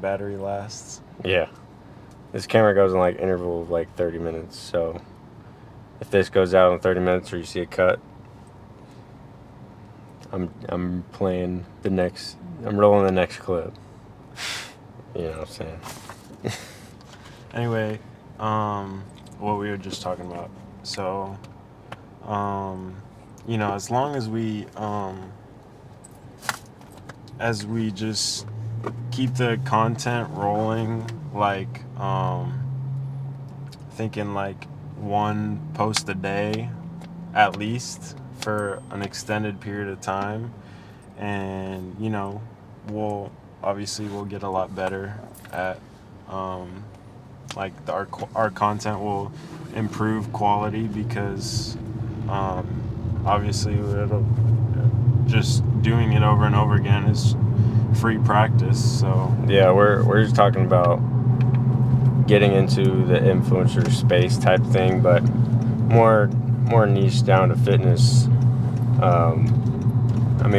battery lasts. Yeah. This camera goes in like interval of like 30 minutes. So if this goes out in 30 minutes or you see a cut, I'm playing the next. I'm rolling the next clip. You know what I'm saying? Anyway, what we were just talking about. So, as long as we just keep the content rolling, like, thinking like one post a day, at least for an extended period of time, and we'll get a lot better at our content will improve quality because obviously it'll just doing it over and over again is free practice. So yeah, we're just talking about getting into the influencer space type thing, but more niche down to fitness.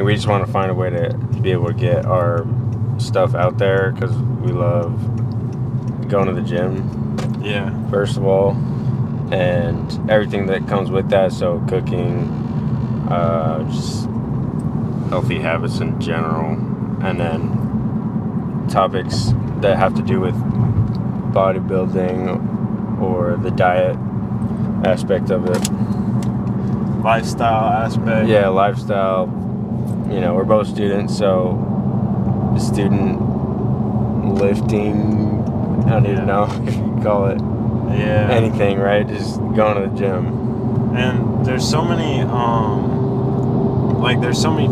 We just want to find a way to be able to get our stuff out there because we love going to the gym. Yeah. First of all, and everything that comes with that. So cooking, just healthy habits in general, and then topics that have to do with bodybuilding or the diet aspect of it. Lifestyle aspect. Yeah, lifestyle. We're both students, so student lifting, I don't even know if you call it anything, right? Just going to the gym. And there's so many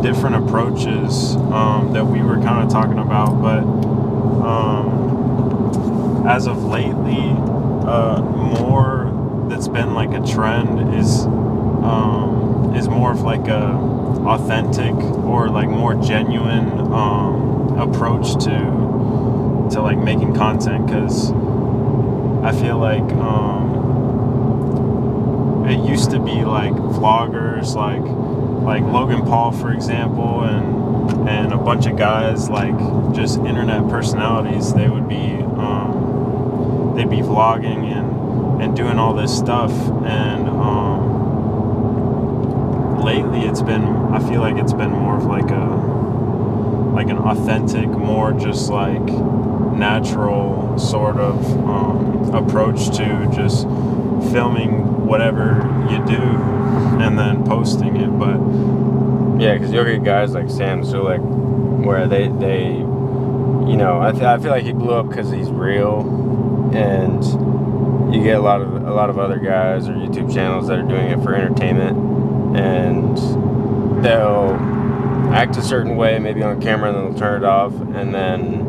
different approaches that we were kind of talking about, but as of lately, more that's been like a trend is more of like a authentic or like more genuine approach to like making content, because I feel like it used to be like vloggers like Logan Paul, for example, and a bunch of guys like just internet personalities. They'd be vlogging and doing all this stuff, and lately I feel like it's been more of like an authentic, more just like natural sort of approach to just filming whatever you do and then posting it. But yeah, because you'll get guys like Sam Sulek where they I feel like he blew up because he's real, and you get a lot of other guys or YouTube channels that are doing it for entertainment, and they'll act a certain way maybe on camera and then they'll turn it off, and then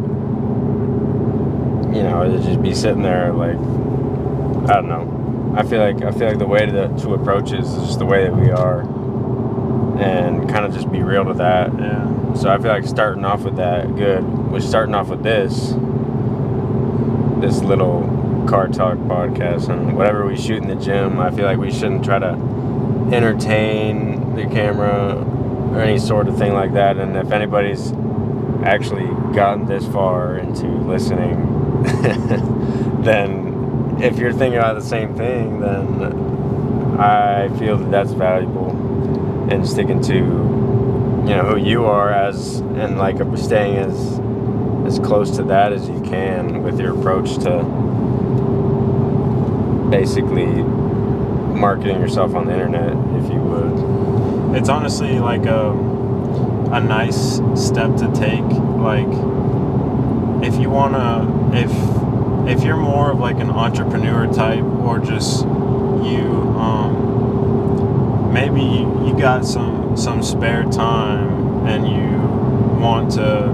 it'll just be sitting there like, I don't know. I feel like the way to approach it is just the way that we are, and kind of just be real to that. Yeah. So I feel like starting off with that, we're starting off with this little car talk podcast, and whatever we shoot in the gym, I feel like we shouldn't try to entertain the camera or any sort of thing like that. And if anybody's actually gotten this far into listening, then if you're thinking about the same thing, then I feel that that's valuable, and sticking to who you are and like staying as close to that as you can with your approach to basically marketing yourself on the internet, if you would. It's honestly like a nice step to take. Like, if you wanna, if you're more of like an entrepreneur type, or just maybe you got some spare time and you want to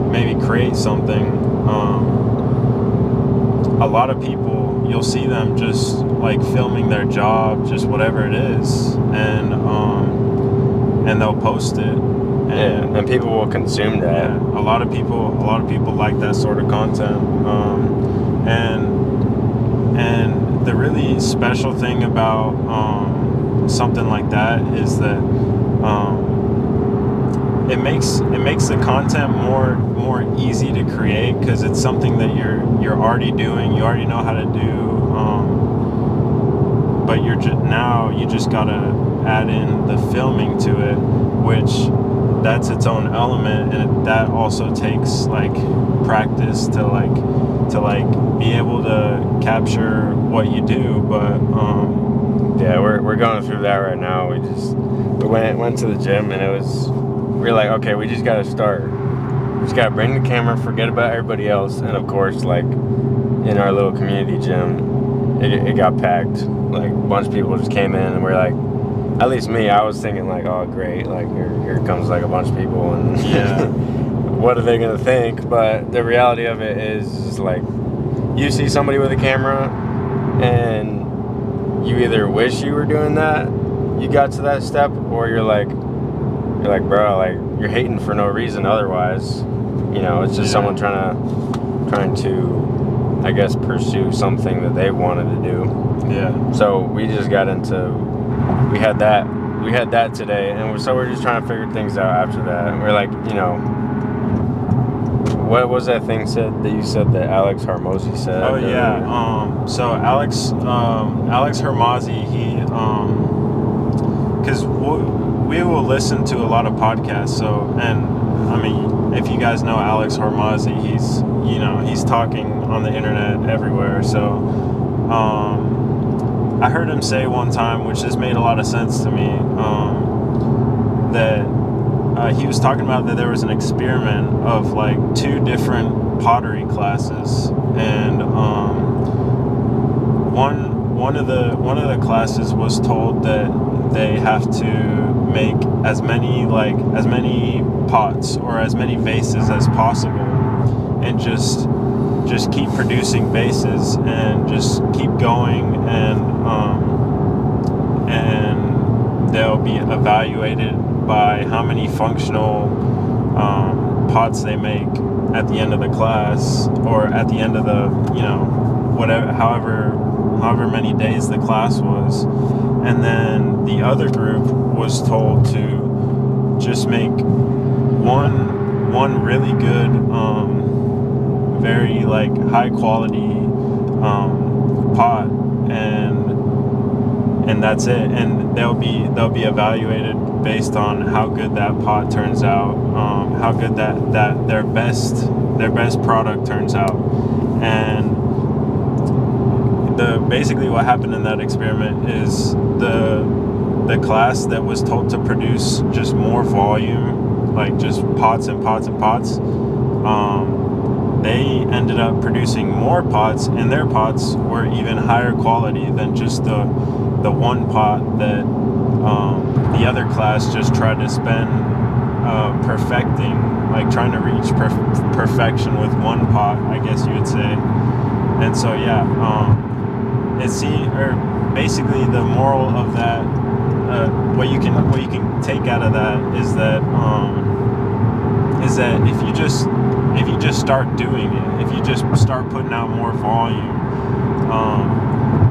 maybe create something. A lot of people, you'll see them just like filming their job, just whatever it is, and they'll post it. And people will consume that. Yeah, a lot of people like that sort of content. And the really special thing about something like that is that it makes the content more easy to create because it's something that you're already doing. You already know how to do. But now you just gotta add in the filming to it, which that's its own element, and that also takes like practice to be able to capture what you do. But yeah, we're going through that right now. We went to the gym, and we're like, okay, we just gotta start. We just gotta bring the camera, forget about everybody else, and of course, like in our little community gym, it got packed. Like a bunch of people just came in, and we're like, at least me, I was thinking like, oh great, like here comes like a bunch of people, and yeah. what are they gonna think? But the reality of it is like, you see somebody with a camera, and you either wish you were doing that, you got to that step, or you're like, bro, like you're hating for no reason. Otherwise, it's just someone trying to, I guess, pursue something that they wanted to do. Yeah. So we just got into, we had that today, and so we're just trying to figure things out after that. And we're like, what was that thing that you said that Alex Hormozi said? Oh yeah. So Alex Hormozi, he because we will listen to a lot of podcasts. So, and I mean, if you guys know Alex Hormozi, he's talking on the internet everywhere. So, I heard him say one time, which just made a lot of sense to me, that he was talking about that there was an experiment of like 2 different pottery classes, and one of the classes was told that they have to make as many pots or as many vases as possible, and just keep producing vases and just keep going, and they'll be evaluated by how many functional pots they make at the end of the class, or at the end of the however many days the class was. And then the other group was told to just make one really good, very like high quality pot, and that's it. And they'll be evaluated based on how good that pot turns out, how good that their best product turns out. And basically what happened in that experiment is the class that was told to produce just more volume, like just pots and pots and pots, they ended up producing more pots, and their pots were even higher quality than just the one pot that the other class just tried to spend perfecting, like trying to reach perfection with one pot, I guess you would say. And so basically the moral of that, what you can take out of that is that if you just start doing it, if you just start putting out more volume,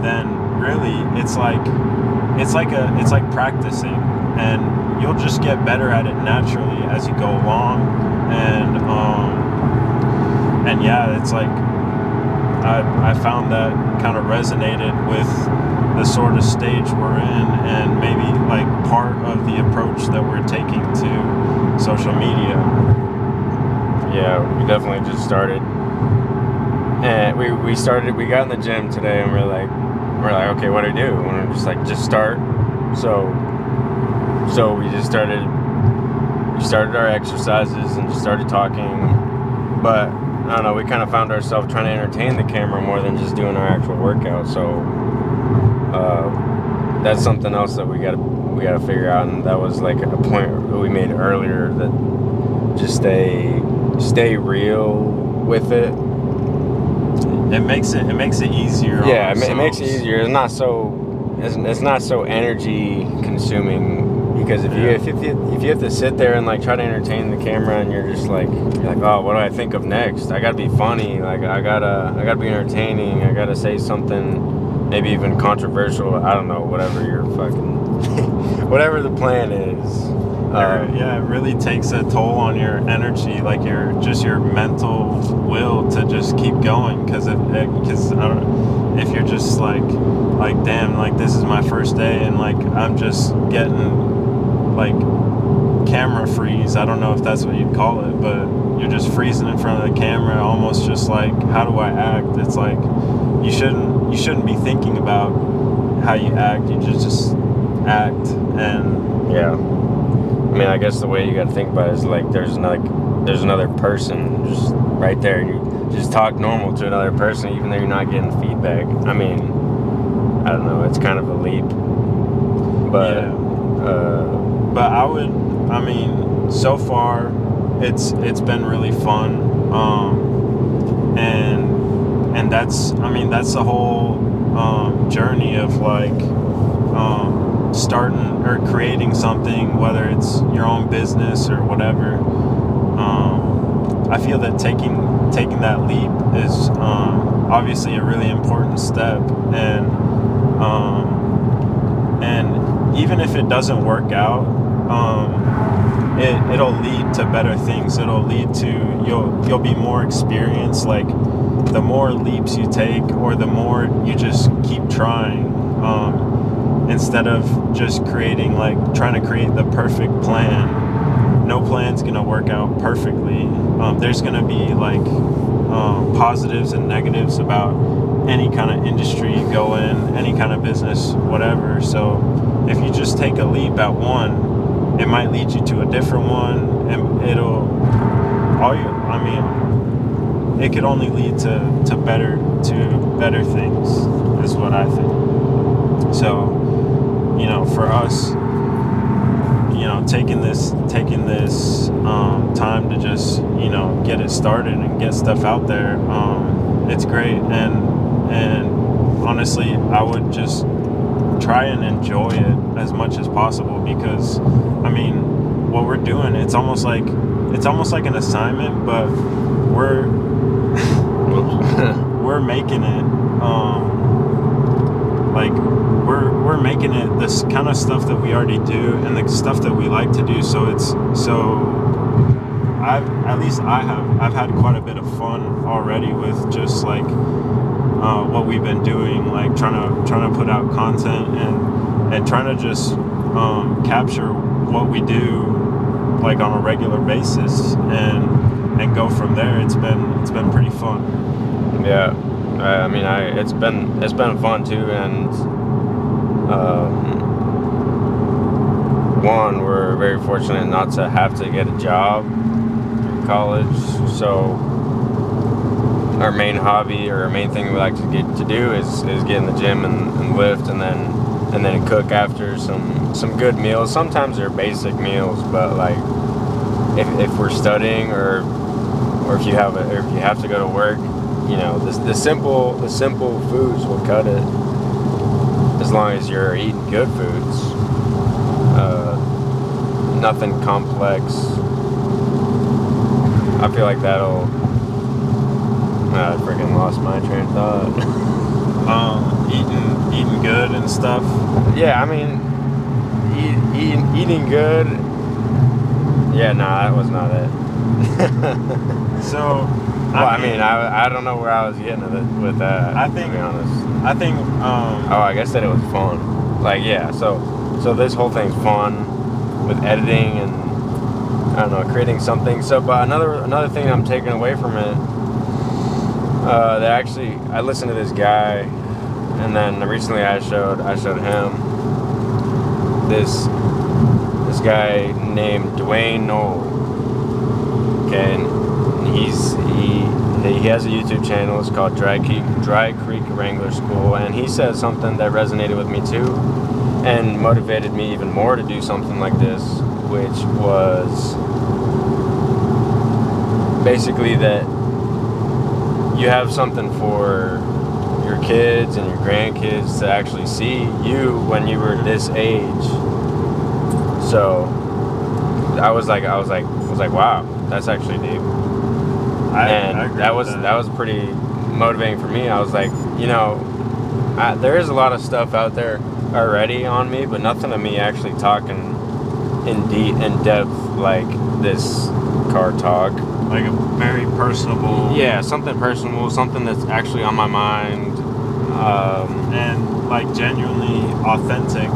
then really it's like practicing, and you'll just get better at it naturally as you go along. And yeah, it's like I found that kind of resonated with the sort of stage we're in, and maybe like part of the approach that we're taking to social media. Yeah, we definitely just started, and we got in the gym today, and we're like, okay, what do we do? And we're just like, just start. So we just started our exercises and just started talking, but I don't know, we kind of found ourselves trying to entertain the camera more than just doing our actual workout. So that's something else that we gotta figure out, and that was like a point that we made earlier, that just stay real with it. It makes it easier. Yeah, it makes it easier. It's not so energy consuming, because if you have to sit there and like try to entertain the camera, and you're like, oh, what do I think of next? I gotta be funny. Like I gotta be entertaining. I gotta say something, maybe even controversial. I don't know, whatever your fucking whatever the plan is. Yeah, it really takes a toll on your energy, like your mental will to just keep going. Because if you're just like damn, like this is my first day and like I'm just getting like camera freeze. I don't know if that's what you'd call it, but you're just freezing in front of the camera, almost just like, how do I act? It's like you shouldn't be thinking about how you act. You just act. And yeah, I mean, I guess the way you got to think about it is like there's another person just right there. You just talk normal to another person, even though you're not getting feedback. I mean, I don't know. It's kind of a leap, but yeah. But I mean, so far, it's been really fun, and that's the whole journey of like starting or creating something, whether it's your own business or whatever. I feel that taking that leap is obviously a really important step, and even if it doesn't work out, it'll lead to better things. It'll lead to you'll be more experienced. Like the more leaps you take, or the more you just keep trying, instead of just trying to create the perfect plan. No plan's gonna work out perfectly. There's gonna be like positives and negatives about any kind of industry you go in, any kind of business, whatever. So if you just take a leap at one, it might lead you to a different one, and it could only lead to better things, is what I think. So, for us, taking this time to just, get it started and get stuff out there, it's great. And honestly, I would just try and enjoy it as much as possible, because I mean, what we're doing, it's almost like an assignment, but we're making it we're making it this kind of stuff that we already do and the stuff that we like to do. I've had quite a bit of fun already with just like what we've been doing, like trying to put out content and trying to just capture what we do like on a regular basis and go from there. It's been pretty fun. Yeah, I mean, it's been fun too, and one, we're very fortunate not to have to get a job in college, so our main hobby or our main thing we like to get to do is get in the gym and lift, and then cook after some good meals. Sometimes they're basic meals, but like if we're studying or if you have to go to work, the simple foods will cut it, as long as you're eating good foods. Nothing complex. I feel like that'll. I freaking lost my train of thought. Eating good and stuff. Yeah, I mean, eating good. Yeah, nah, that was not it. So, I don't know where I was getting with that. I think, to be honest. I think. I guess that it was fun. Like, yeah. So this whole thing's fun with editing and I don't know, creating something. So, but another thing I'm taking away from it. That actually, I listened to this guy, and then recently I showed him this guy named Dwayne Knoll. Okay, and he has a YouTube channel. It's called Dry Creek Wrangler School, and he said something that resonated with me too, and motivated me even more to do something like this, which was basically that you have something for your kids and your grandkids to actually see you when you were this age. So I was like, wow, that's actually deep. That was pretty motivating for me. I was like, there is a lot of stuff out there already on me, but nothing of me actually talking in depth like this car talk. Like a very personable. Yeah, something personal, something that's actually on my mind. And like genuinely authentic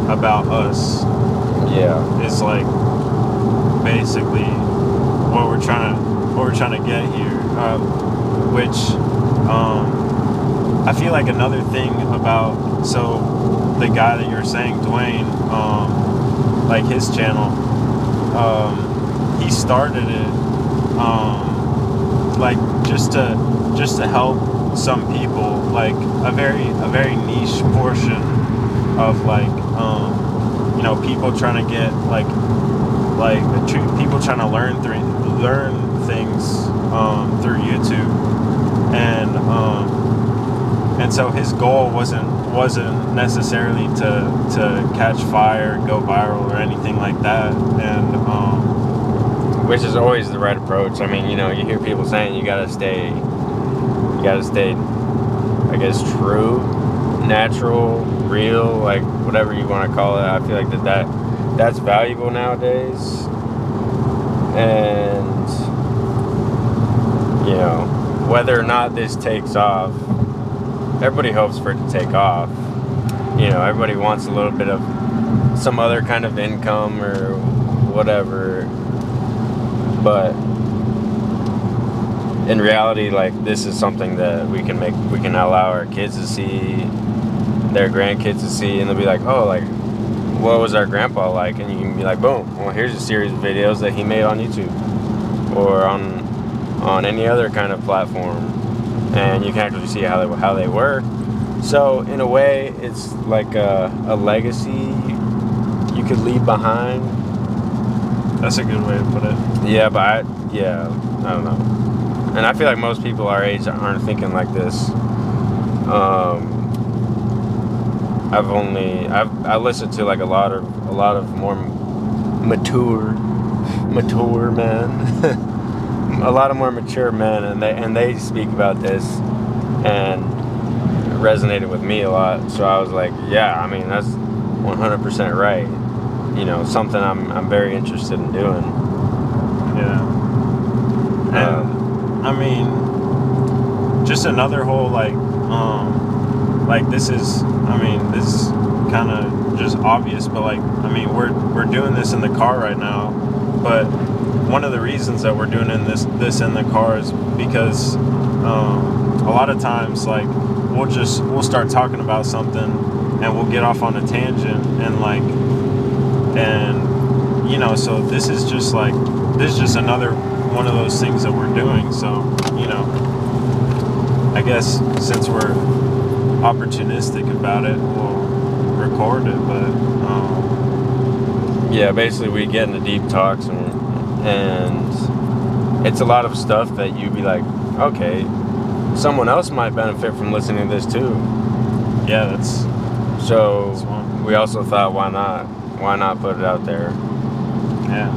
about us Yeah. is like basically what we're trying to get here. Which I feel like another thing about the guy that you're saying, Dwayne, like his channel, he started it like just to help some people, like a very niche portion of like people trying to get people trying to learn things through YouTube, and so his goal wasn't necessarily to catch fire, go viral, or anything like that, and which is always the right approach. I mean, you hear people saying you gotta stay, I guess, true, natural, real, like whatever you want to call it. I feel like that's valuable nowadays, and whether or not this takes off, everybody hopes for it to take off. Everybody wants a little bit of some other kind of income or whatever. But in reality, like, this is something that we can allow our kids to see, their grandkids to see, and they'll be like, oh, like, what was our grandpa like? And you can be like, boom, well, here's a series of videos that he made on YouTube or on any other kind of platform, and you can actually see how they work. So in a way, it's like a legacy you could leave behind. that's a good way to put it. Yeah, but I don't know. And I feel like most people our age aren't thinking like this. I listened to like a lot of more mature men, a lot of more mature men, and they speak about this, and it resonated with me a lot. So I was like, yeah, I mean, that's 100% right. Something I'm very interested in doing. Yeah. And I mean, just another whole this is kind of just obvious, but we're doing this in the car right now, but one of the reasons that we're doing this in the car is because a lot of times we'll start talking about something and we'll get off on a tangent and so this is just another one of those things that we're doing. So I guess since we're opportunistic about it, we'll record it. But yeah, basically we get into deep talks, and it's a lot of stuff that you'd be like, okay, someone else might benefit from listening to this too. Yeah, so we also thought, why not put it out there? Yeah.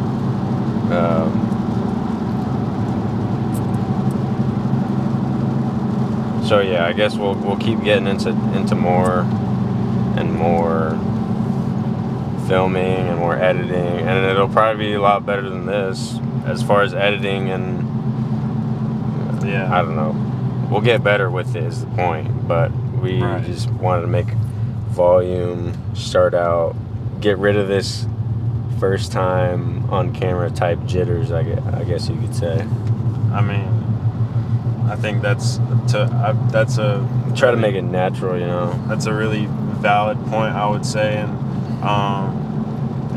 So yeah, I guess we'll keep getting into more and more filming and more editing, and it'll probably be a lot better than this as far as editing, and yeah, I don't know. We'll get better with it is the point, but we just wanted to make volume, start out, get rid of this first time on camera type jitters, I guess you could say. I mean, I think try to make it natural, That's a really valid point, I would say, and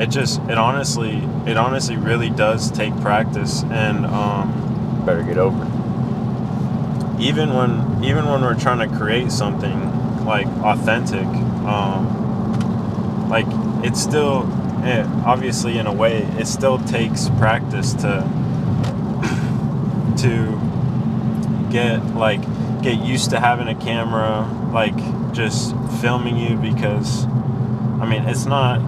it honestly really does take practice, and better get over it. Even when we're trying to create something like authentic, it's still, obviously in a way, it still takes practice to get used to having a camera, just filming you, because it's not.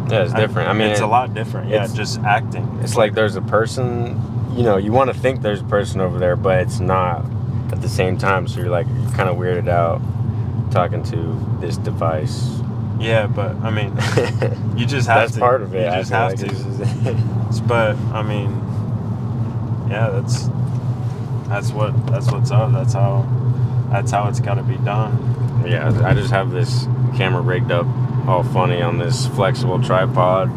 Yeah, it's different. It's a lot different. Yeah, just acting. It's like there's a person, you want to think there's a person over there, but it's not at the same time. So you're kind of weirded out talking to this device. Yeah, but I mean, you just have That's to. part of it. You I just feel have like to. it's just- But I mean, yeah, that's what's up. That's how it's got to be done. Yeah, I just have this camera rigged up all funny on this flexible tripod.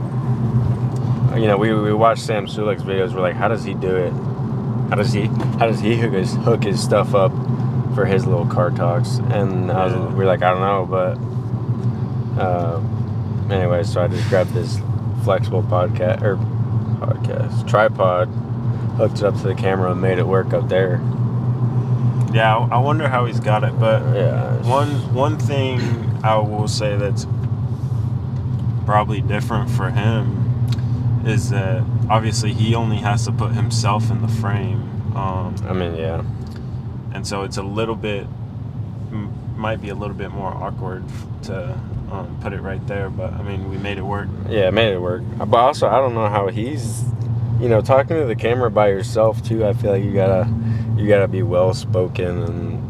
You know, we watched Sam Sulek's videos. We're like, how does he do it? How does he hook his stuff up for his little car talks? And we're like, I don't know, but anyway, so I just grabbed this flexible tripod, hooked it up to the camera, and made it work up there. Yeah, I wonder how he's got it. But Yeah. one thing I will say that's probably different for him is that obviously he only has to put himself in the frame. I mean, yeah. And so it's might be a little bit more awkward to put it right there, but I mean, we made it work. Yeah, it made it work. But also, I don't know how he's, talking to the camera by yourself too. I feel like you gotta be well spoken, and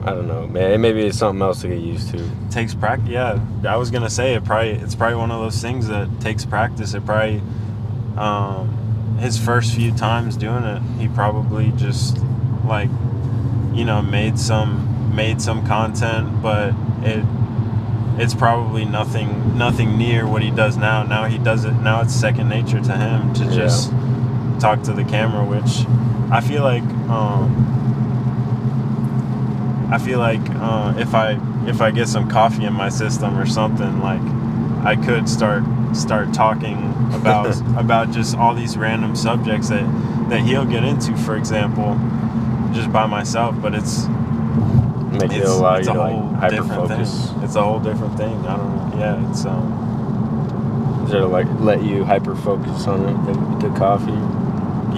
I don't know. Maybe it's something else to get used to. Takes practice. Yeah, I was gonna say it's probably one of those things that takes practice. It probably his first few times doing it, he probably just like made some content, but it's probably nothing near what he does now. Now he does it. Now it's second nature to him to just talk to the camera, which I feel like if I get some coffee in my system or something, like I could start talking about just all these random subjects that he'll get into, for example, just by myself. But it's allow you to hyper different focus. thing. It's a whole different thing. I don't know. Yeah, it's Is there let you hyper focus on the coffee?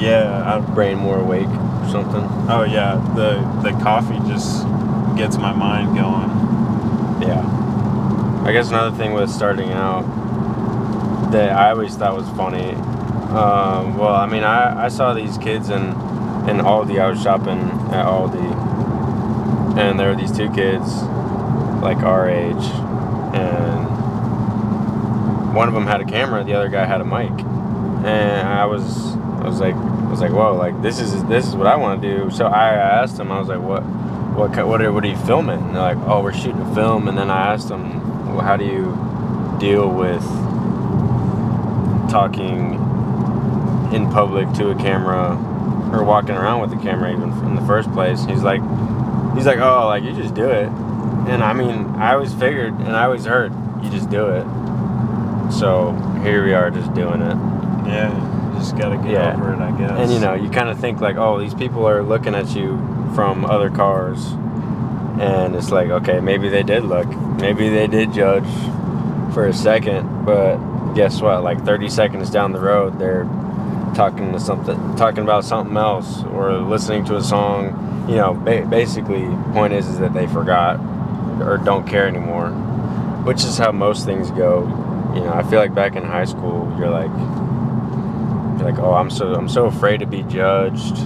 Yeah, brain more awake or something. Oh yeah, the coffee just gets my mind going. Yeah. I guess another thing with starting out that I always thought was funny. Well, I mean, I saw these kids in Aldi. I was shopping at Aldi, and there were these two kids, like our age, and one of them had a camera, the other guy had a mic, and I was like, whoa, like this is what I want to do. So I asked them, I was like, what are you filming? And they're like, oh, we're shooting a film. And then I asked them, well, how do you deal with talking in public to a camera or walking around with the camera even in the first place? He's like, oh, like you just do it. And I mean, I always figured and I always heard you just do it. So here we are just doing it. Yeah, you just gotta get over it, I guess. And you kind of think like, oh, these people are looking at you from other cars, and it's like, okay, maybe they did look, maybe they did judge for a second, but guess what? Like 30 seconds down the road, they're talking about something else or listening to a song. Basically, point is that they forgot or don't care anymore, which is how most things go. I feel like back in high school, you're like, oh, I'm so afraid to be judged,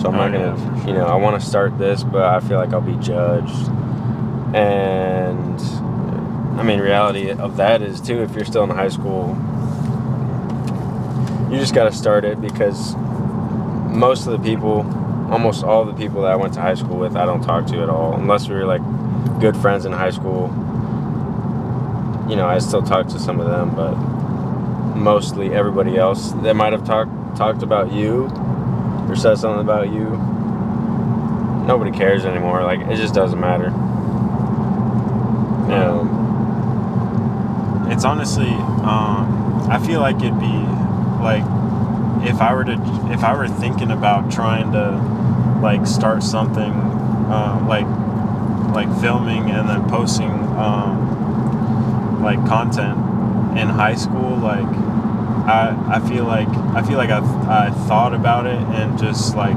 so I'm not gonna, I want to start this, but I feel like I'll be judged. And I mean, reality of that is too, if you're still in high school, you just got to start it, because almost all the people that I went to high school with, I don't talk to at all, unless we were like good friends in high school. I still talk to some of them, but mostly everybody else that might have talked about you or said something about you, nobody cares anymore. Like, it just doesn't matter. It's honestly, I feel like it'd be like if I were thinking about trying to like start something like filming and then posting like content in high school, like I feel like I thought about it and just like,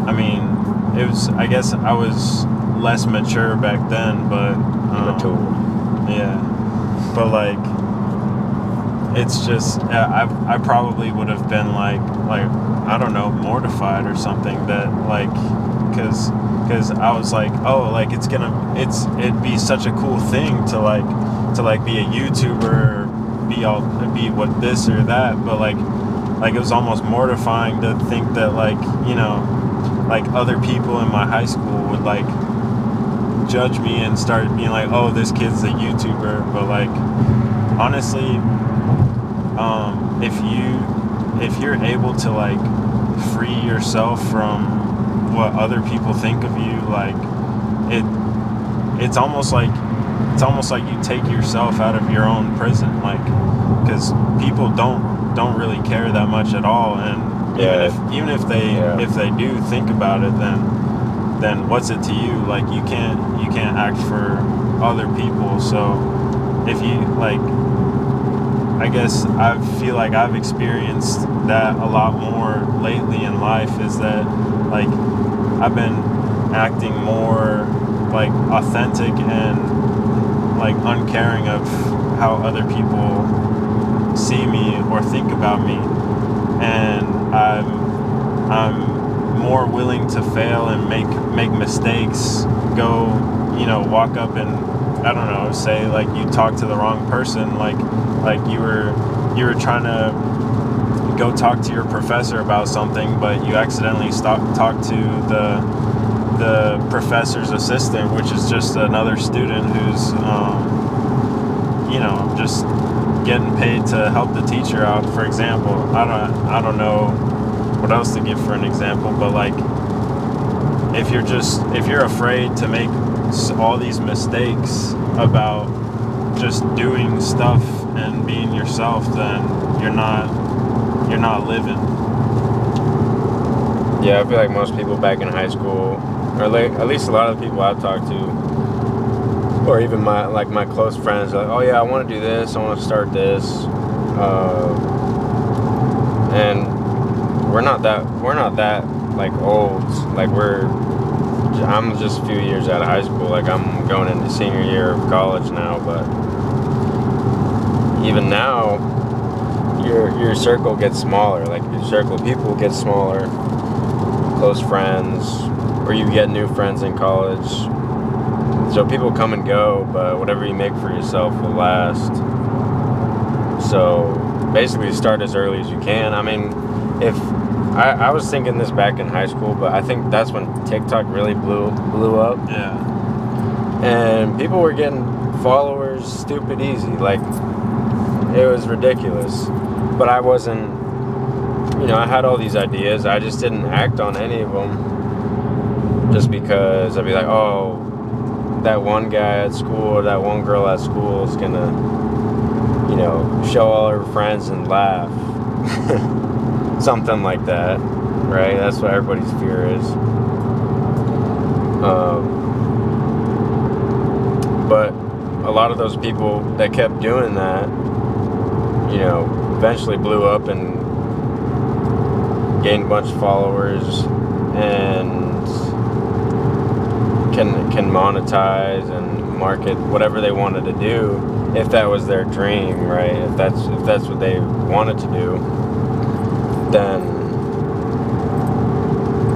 I mean, I guess I was less mature back then, but yeah, but like it's just I probably would have been like I don't know, mortified or something that like because I was like, oh, like it'd be such a cool thing to be a YouTuber, be what this or that, but like it was almost mortifying to think that like, you know, like other people in my high school would like judge me and start being like, oh, this kid's a YouTuber. But like honestly, if you're able to like free yourself from what other people think of you, like it's almost like you take yourself out of your own prison, like, because people don't really care that much at all, and even if they do think about it, then what's it to you? Like you can't act for other people. So if you like, I guess I feel like I've experienced that a lot more lately in life, is that like I've been acting more like authentic and like uncaring of how other people see me or think about me, and I'm more willing to fail and make mistakes, go, you know, walk up and, I don't know, say like you talked to the wrong person, like you were trying to go talk to your professor about something, but you accidentally talked to the professor's assistant, which is just another student who's you know, just getting paid to help the teacher out, for example. I don't know what else to give for an example, but like if you're afraid to make all these mistakes about just doing stuff and being yourself, then you're not living. Yeah, I feel like most people back in high school, or like at least a lot of the people I've talked to, or even my close friends, are like, oh yeah, I want to do this, I want to start this, and we're not that like old. Like I'm just a few years out of high school. Like I'm going into senior year of college now, but even now, your circle gets smaller. Like your circle of people gets smaller. Close friends, or you get new friends in college. So people come and go, but whatever you make for yourself will last. So basically start as early as you can. I mean, if I was thinking this back in high school, but I think that's when TikTok really blew up. Yeah. And people were getting followers stupid easy. Like, it was ridiculous. But I wasn't, you know, I had all these ideas. I just didn't act on any of them. Just because I'd be like, oh, that one guy at school or that one girl at school is gonna, you know, show all her friends and laugh. Something like that, right? That's what everybody's fear is. But a lot of those people that kept doing that, you know, eventually blew up and gained a bunch of followers and can monetize and market whatever they wanted to do, if that was their dream, right? If that's what they wanted to do, then,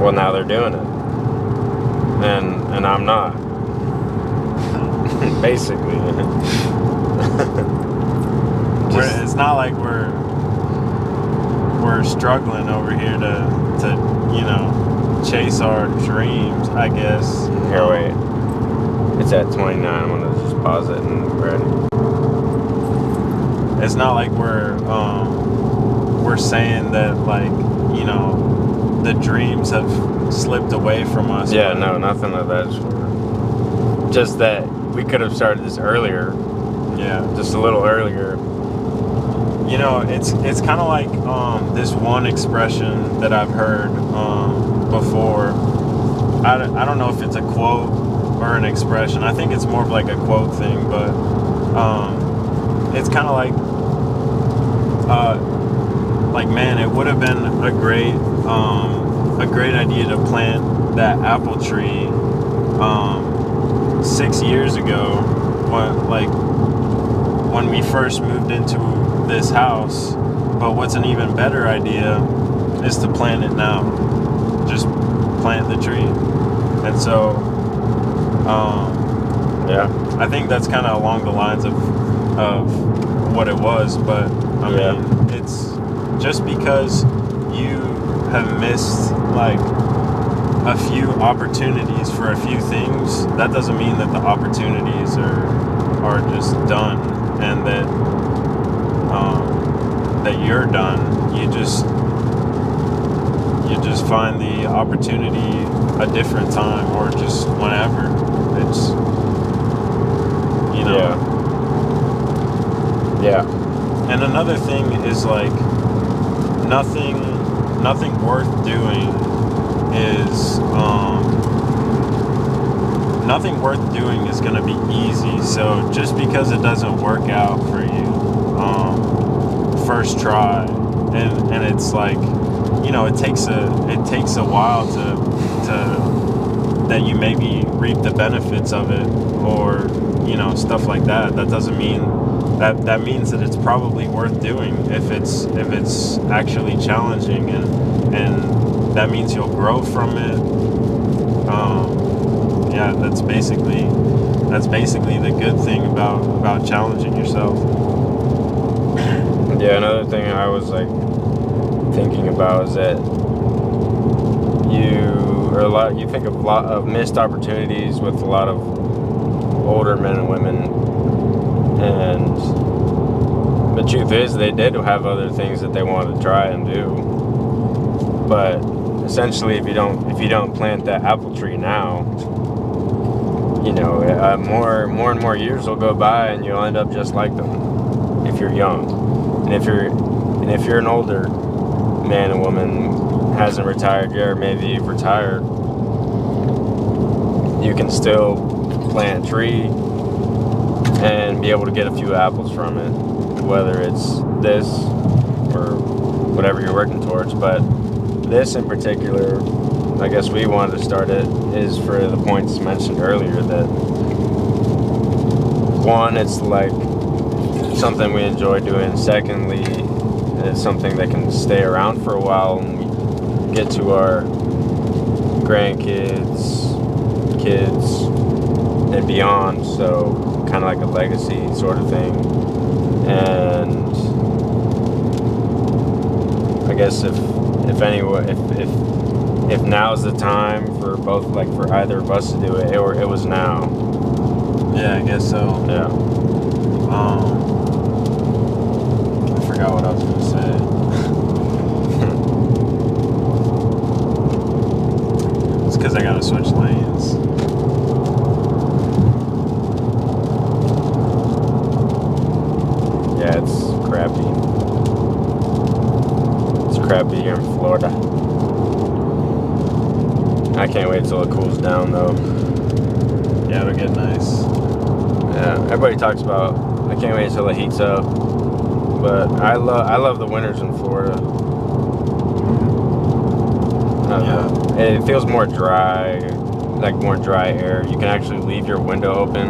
well, now they're doing it, and I'm not. Basically. It's not like we're struggling over here to you know, chase our dreams, I guess. Here, wait. It's at 29. I'm gonna just pause it and ready. It's not like we're saying that, like, you know, the dreams have slipped away from us. Yeah, no, nothing of that sort. Just that we could have started this earlier. Yeah. Just a little earlier. You know, it's kind of like this one expression that I've heard before. I don't know if it's a quote or an expression. I think it's more of like a quote thing, but it's kind of like, man, it would have been a great idea to plant that apple tree 6 years ago, when we first moved into this house. But what's an even better idea is to plant it now. Just plant the tree. And so, Yeah. I think that's kind of along the lines of what it was. But I mean, it's just because you have missed like a few opportunities for a few things, that doesn't mean that the opportunities are just done and that that you're done. You just find the opportunity a different time or just whenever. It's Yeah. And another thing is like nothing worth doing is nothing worth doing is gonna be easy. So just because it doesn't work out for you first try, and it's like, it takes a while to that you maybe reap the benefits of it, or stuff like that. That doesn't mean that means that it's probably worth doing if it's actually challenging, and that means you'll grow from it. Yeah, that's basically the good thing about challenging yourself. Yeah, another thing I was like thinking about is that you think of a lot of missed opportunities with a lot of older men and women, and the truth is they did have other things that they wanted to try and do, but essentially if you don't plant that apple tree now, more and more years will go by and you'll end up just like them if you're young. And if you're an older man and woman, hasn't retired yet, or maybe you've retired, you can still plant a tree and be able to get a few apples from it, whether it's this or whatever you're working towards. But this in particular, I guess we wanted to start it is for the points mentioned earlier, that one, it's like something we enjoy doing. Secondly, it's something that can stay around for a while and we get to our grandkids, kids, and beyond. So kind of like a legacy sort of thing. And I guess if now's the time for both, like for either of us to do it, or it was now. Yeah, I guess so. Yeah. I forgot what I was gonna say. It's because I gotta switch lanes. Yeah, it's crappy. It's crappy here in Florida. I can't wait till it cools down though. Yeah, it'll get nice. Yeah, everybody talks about I can't wait till it heats up, but I love the winters in Florida. Yeah. It feels more dry, like more dry air. You can actually leave your window open.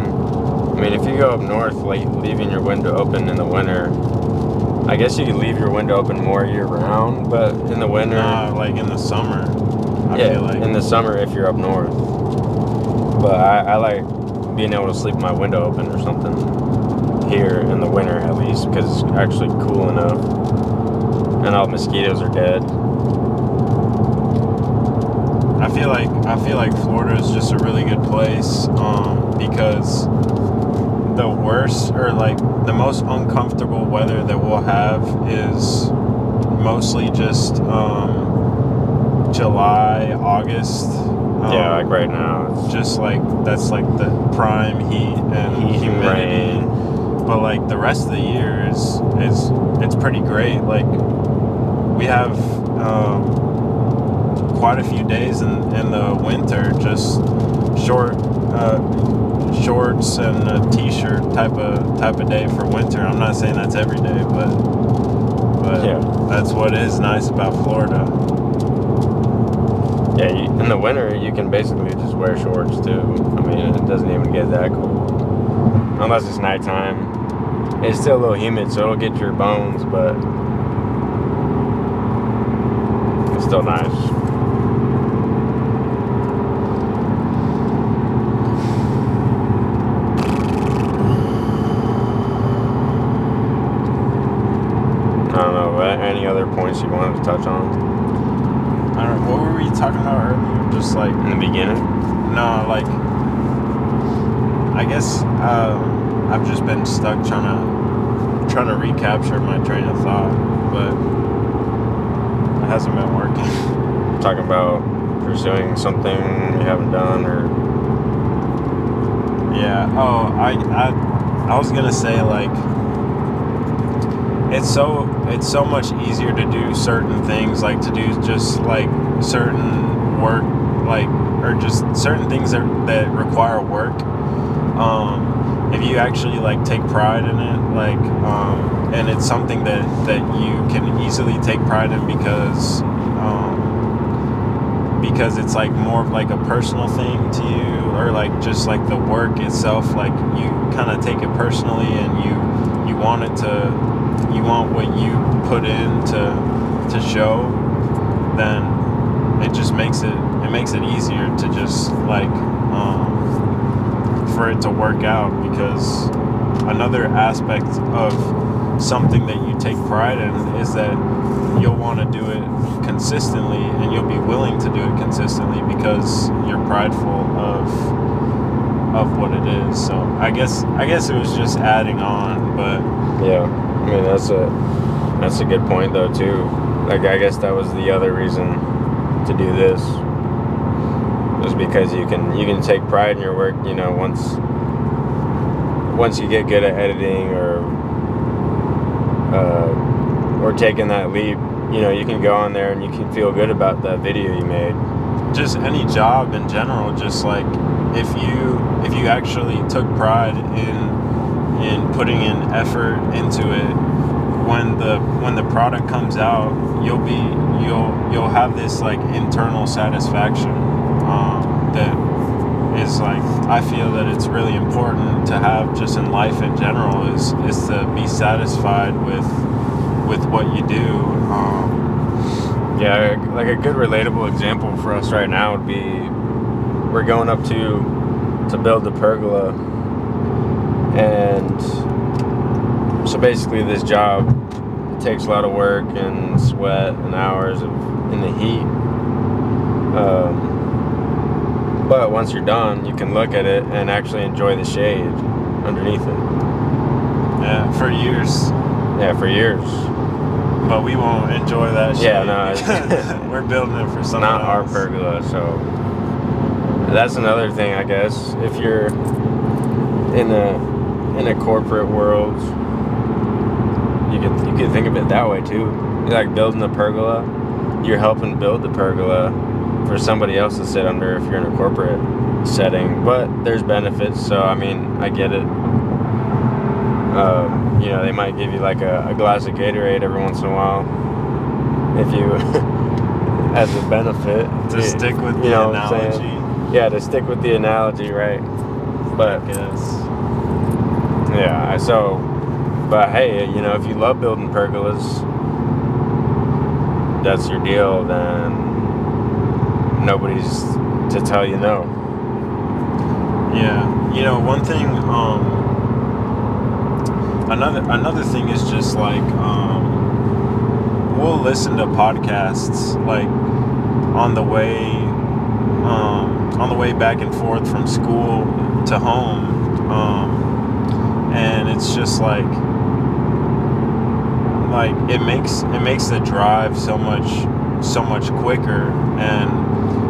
I mean, if you go up north, like leaving your window open in the winter, I guess you could leave your window open more year round, but in the winter, like in the summer. I yeah, feel like in the summer if you're up north. But I like being able to sleep my window open or something here in the winter at least, because it's actually cool enough and all the mosquitoes are dead. I feel like Florida is just a really good place because the worst, or like the most uncomfortable weather that we'll have is mostly just July, August. Yeah, like right now. It's Just like that's like the prime heat and humidity. rain. But like the rest of the year is it's pretty great. Like we have quite a few days in the winter, just shorts and a t-shirt type of day for winter. I'm not saying that's every day, but Yeah. that's what is nice about Florida. Yeah, in the winter you can basically just wear shorts too. I mean, it doesn't even get that cold unless it's nighttime. It's still a little humid, so it'll get your bones, but it's still nice. other points you wanted to touch on I don't know, what were we talking about earlier? Just like, in the beginning? no, like, I guess I've just been stuck trying to recapture my train of thought, but it hasn't been working. Talking about pursuing something you haven't done, or Yeah. Oh, I was gonna say, like, it's so much easier to do certain things, like to do just like certain work, like, or just certain things that require work. If you actually like take pride in it, like, and it's something that you can easily take pride in because it's like more of like a personal thing to you, or like just like the work itself, like you kind of take it personally, and you want what you put in to show, then it just makes it easier to just like for it to work out, because another aspect of something that you take pride in is that you'll want to do it consistently, and you'll be willing to do it consistently because you're prideful of what it is. So I guess it was just adding on, but yeah, I mean that's a good point though too. Like I guess that was the other reason to do this, was because you can take pride in your work. You know, once you get good at editing or taking that leap, you know, you can go on there and you can feel good about that video you made. just any job in general, just like if you actually took pride in putting in effort into it, when the product comes out, you'll have this like internal satisfaction that is like, I feel that it's really important to have just in life in general, is to be satisfied with what you do. Yeah, like a good relatable example for us right now would be, we're going up to build the pergola, and so basically this job takes a lot of work and sweat and hours in the heat. But once you're done, you can look at it and actually enjoy the shade underneath it. Yeah, for years. Yeah, for years. But we won't enjoy that shade. Yeah, no. We're building it for someone Not our else. pergola, so that's another thing, I guess. If you're in a corporate world, you could think of it that way too. You're like building a pergola, you're helping build the pergola for somebody else to sit under if you're in a corporate setting. But there's benefits, so I mean, I get it. You know, they might give you like a glass of Gatorade every once in a while if you as a benefit To stick with you the know what I'm analogy. saying? Yeah, to stick with the analogy, right? But I guess. yeah, but hey, you know, if you love building pergolas, that's your deal, then nobody's to tell you no. Yeah, you know, one thing, another thing is just like, we'll listen to podcasts like on the way back and forth from school to home, and it's just like it makes the drive so much quicker. And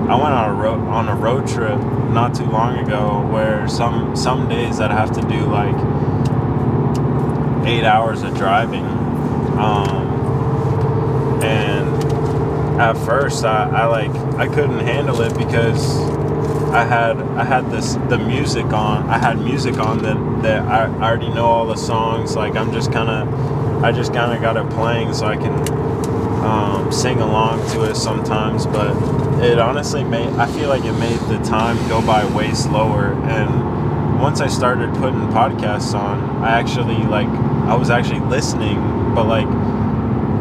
I went on a road trip not too long ago where some days I'd have to do like 8 hours of driving, and at first I couldn't handle it because I had the music on. I had music on that I already know all the songs. Like I just kind of got it playing so I can sing along to it sometimes. But it honestly I feel like it made the time go by way slower. And once I started putting podcasts on, I was actually listening, but like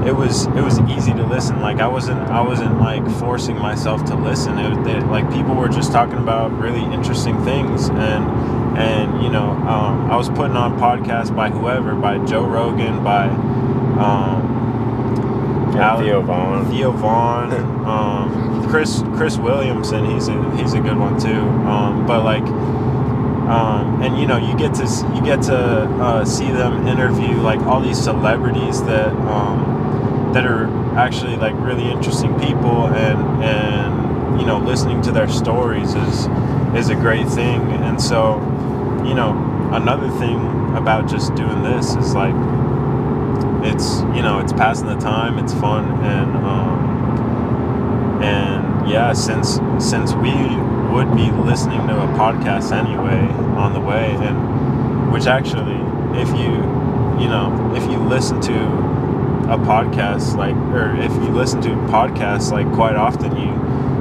it was easy to listen. Like I wasn't like forcing myself to listen. Like people were just talking about really interesting things, and you know, I was putting on podcasts by whoever, by Joe Rogan, by Yeah, Theo Vaughn. Theo Vaughn, Chris Williamson. He's a good one too. But like, and you know, you get to see them interview like all these celebrities that are actually like really interesting people, and you know, listening to their stories is a great thing. And so, you know, another thing about just doing this is like, it's, you know, it's passing the time, it's fun, and yeah, since we would be listening to a podcast anyway on the way, and which actually, if you listen to a podcast, like, or if you listen to podcasts like quite often,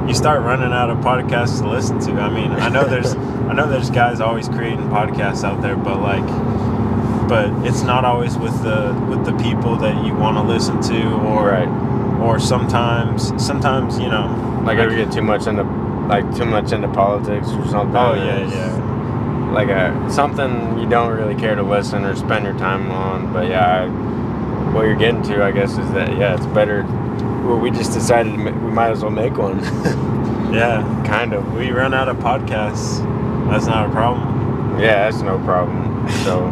you start running out of podcasts to listen to. I mean, I know there's guys always creating podcasts out there, but it's not always with the people that you want to listen to, or Right. or sometimes, you know, Like if you get too much into politics or something. oh it's yeah. Like something you don't really care to listen or spend your time on. But yeah, what you're getting to, I guess, is that it's better. Well, we just decided we might as well make one. Yeah, Kind of. we run out of podcasts. That's not a problem. Yeah, that's no problem. So.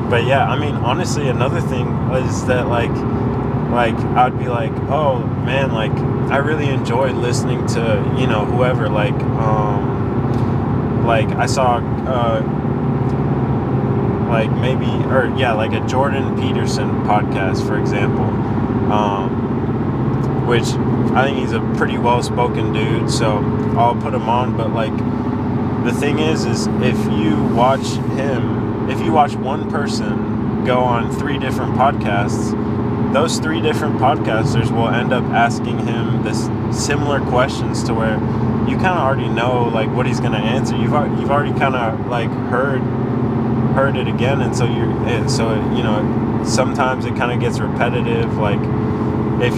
But yeah, I mean, honestly, another thing is that like I'd be like, oh man, like I really enjoyed listening to, you know, whoever, like I saw like maybe, or yeah, like a Jordan Peterson podcast, for example, which I think he's a pretty well-spoken dude, so I'll put him on. But like, the thing is if you watch one person go on 3 different podcasts, those 3 different podcasters will end up asking him this similar questions, to where you kind of already know like what he's going to answer. You've already kind of like heard it again, and so you know, sometimes it kind of gets repetitive. Like if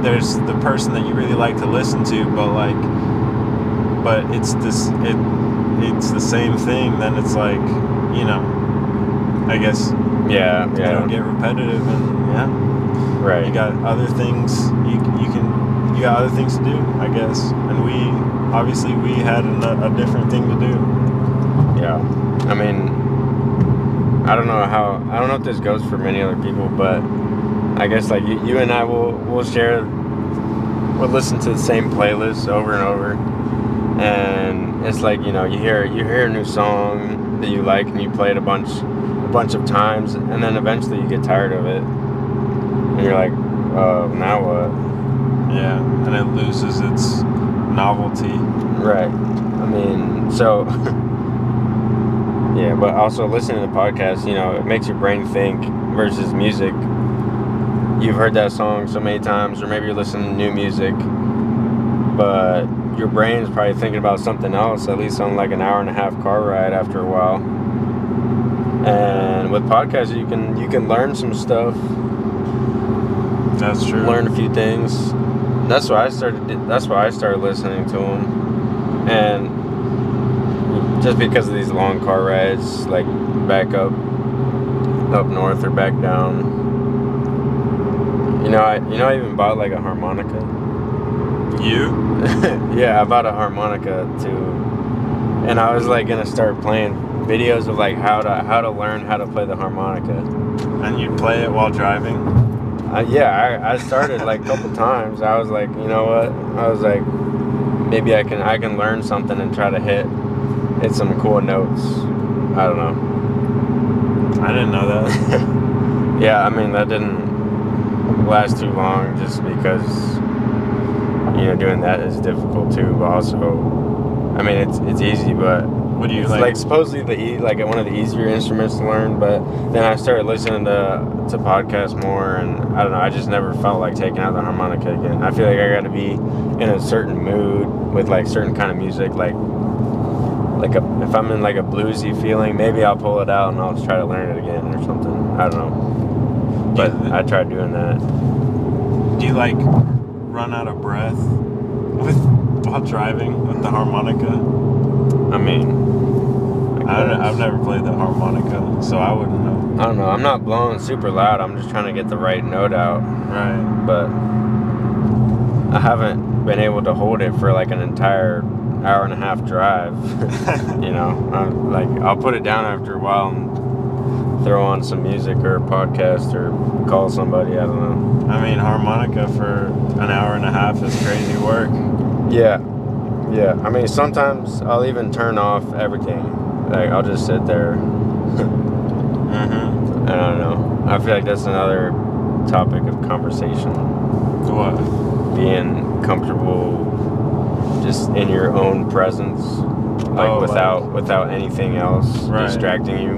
there's the person that you really like to listen to, but it's the same thing, then it's like, you know, I guess Yeah. it'll get repetitive, and yeah, Right. you got other things you got other things to do, I guess. And we had a different thing to do. Yeah. I mean, I don't know if this goes for many other people, but I guess like you and I we'll listen to the same playlists over and over, and it's like, you know, you hear a new song that you like, and you play it a bunch of times, and then eventually you get tired of it, and you're like, now what? Yeah, and it loses its novelty. Right. I mean, so yeah, but also listening to podcasts, you know, it makes your brain think, versus music. You've heard that song so many times, or maybe you're listening to new music, but your brain's probably thinking about something else, at least on like an hour and a half car ride after a while. And with podcasts, you can learn some stuff. That's true. Learn a few things. That's why I started listening to them, and just because of these long car rides, like back up north or back down. You know, I even bought like a harmonica. You? Yeah, I bought a harmonica too, and I was like gonna start playing videos of like how to learn how to play the harmonica. And you play it while driving? I started like a couple times. I was like, you know what? I was like, maybe I can learn something and try to hit some cool notes. I don't know. I didn't know that. Yeah, I mean, that didn't last too long, just because, you know, doing that is difficult too. But also, I mean, it's easy, but What do you it's like supposedly like one of the easier instruments to learn. But then I started listening to podcasts more, and I don't know, I just never felt like taking out the harmonica again. I feel like I got to be in a certain mood with like certain kind of music, if I'm in like a bluesy feeling, maybe I'll pull it out and I'll try to learn it again or something. I don't know, but I tried doing that. Do you like run out of breath while driving with the harmonica? I mean, because I've never played the harmonica, so I wouldn't know. I don't know. I'm not blowing super loud. I'm just trying to get the right note out. Right. But I haven't been able to hold it for like an entire hour and a half drive. You know, I'll put it down after a while and throw on some music or a podcast or call somebody. I don't know. I mean, harmonica for an hour and a half is crazy work. Yeah. I mean, sometimes I'll even turn off everything. Like, I'll just sit there. Mm-hmm. I don't know. I feel like that's another topic of conversation. What? Being comfortable just in your own presence, like without anything else distracting you.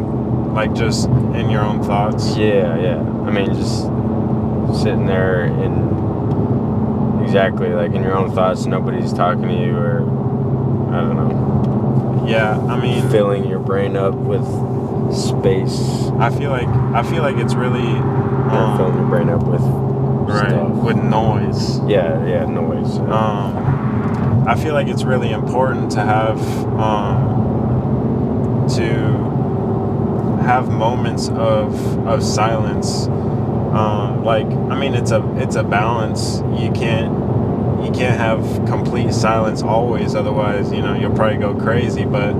Like just in your own thoughts? Yeah. I mean, just sitting there exactly like in your own thoughts, nobody's talking to you, or I don't know. Yeah, I mean, filling your brain up with space. I feel like it's really filling your brain up with stuff. With noise. Yeah, noise. I feel like it's really important to have moments of silence. Like, I mean, it's a balance. You can't have complete silence always, otherwise, you know, you'll probably go crazy. But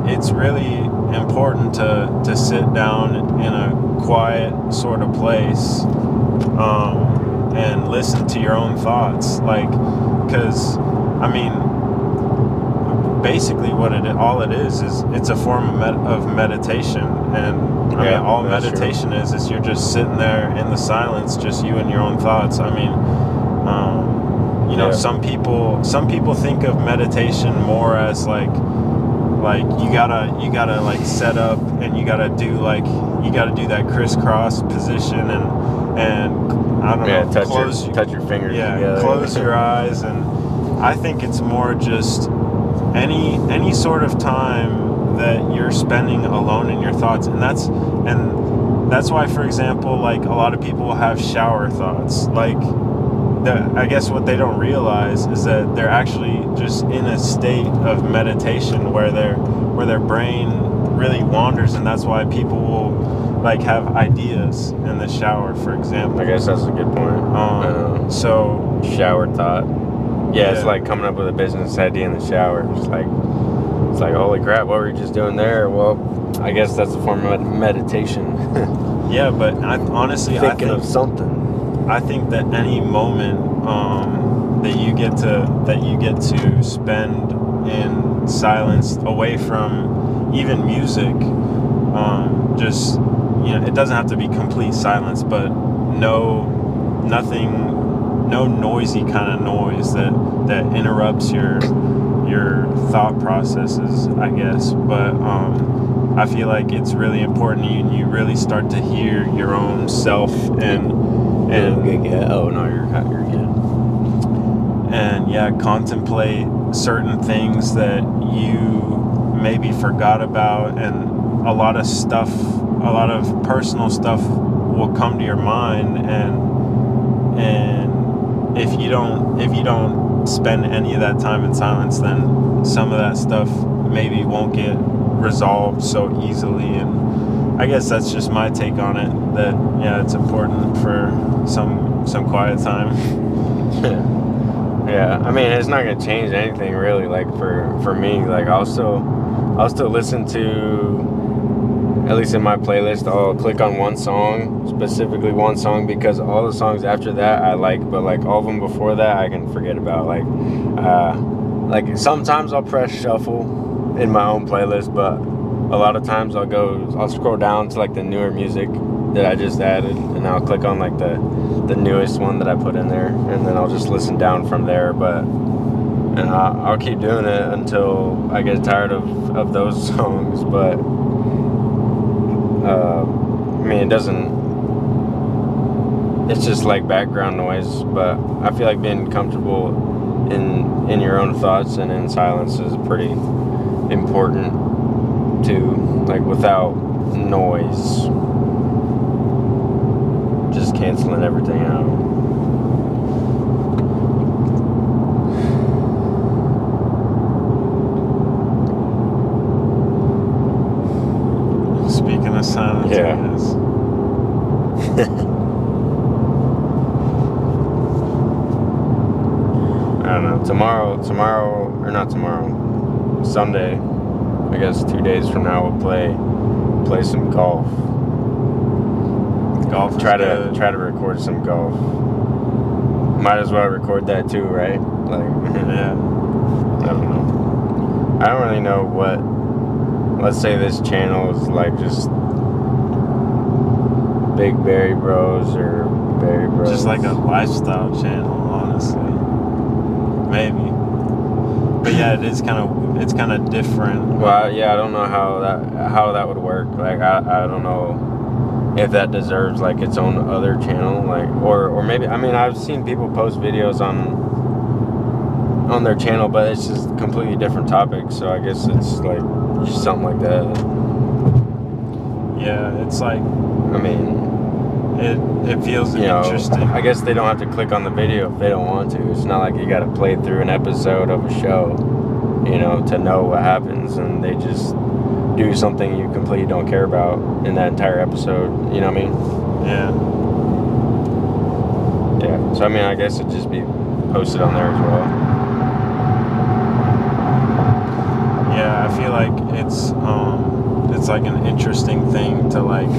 it's really important to sit down in a quiet sort of place and listen to your own thoughts, like, because I mean, basically what all it is it's a form of meditation. And I mean, all meditation is you're just sitting there in the silence, just you and your own thoughts. I mean, you know, some people think of meditation more as like you gotta like set up, and you gotta do that crisscross position, and I don't know, touch your fingers together. Close your eyes. And I think it's more just any sort of time that you're spending alone in your thoughts, and that's why, for example, like, a lot of people will have shower thoughts. Like, I guess what they don't realize is that they're actually just in a state of meditation where their brain really wanders, and that's why people will like have ideas in the shower, for example. I guess that's a good point. So shower thought. Yeah, it's like coming up with a business idea in the shower. It's like, holy crap, what were you just doing there? Well, I guess that's a form of meditation. Yeah, but honestly, thinking of something. I think that any moment that you get to spend in silence, away from even music, just, you know, it doesn't have to be complete silence, but no noisy kind of noise that interrupts your thought processes, I guess. But I feel like it's really important you really start to hear your own self and contemplate certain things that you maybe forgot about, and a lot of personal stuff will come to your mind, and if you don't spend any of that time in silence, then some of that stuff maybe won't get resolved so easily. And I guess that's just my take on it, that it's important for some quiet time. Yeah, I mean, it's not gonna change anything really. Like for me, like I'll still listen to, at least in my playlist, I'll click on one song, specifically one song, because all the songs after that I like, but like all of them before that I can forget about. Like sometimes I'll press shuffle in my own playlist, but a lot of times I'll scroll down to like the newer music that I just added, and I'll click on like the newest one that I put in there, and then I'll just listen down from there. And I'll keep doing it until I get tired of those songs. But I mean, it's just like background noise. But I feel like being comfortable in your own thoughts and in silence is pretty important too, like without noise, just canceling everything out. Yeah. what it is. I don't know. Sunday, I guess 2 days from now, we'll play some golf. Golf is Try good. to record some golf. Might as well record that too, right? Like, Yeah. I don't know. I don't really know what. Let's say this channel is like just Big Berry Bros or Berry Bros. Just like a lifestyle channel, honestly. Maybe. But yeah, it's kind of different. Well, yeah, I don't know how that would work. Like, I don't know if that deserves like its own other channel, like, or maybe, I mean, I've seen people post videos on their channel, but it's just completely different topics. So I guess it's like just something like that. Yeah, it's like, I mean, it feels you know, interesting. I guess they don't have to click on the video if they don't want to. It's not like you got to play through an episode of a show, you know, to know what happens, and they just do something you completely don't care about in that entire episode. You know what I mean? Yeah. Yeah. So I mean, I guess it'd just be posted on there as well. Yeah, I feel like it's like an interesting thing to like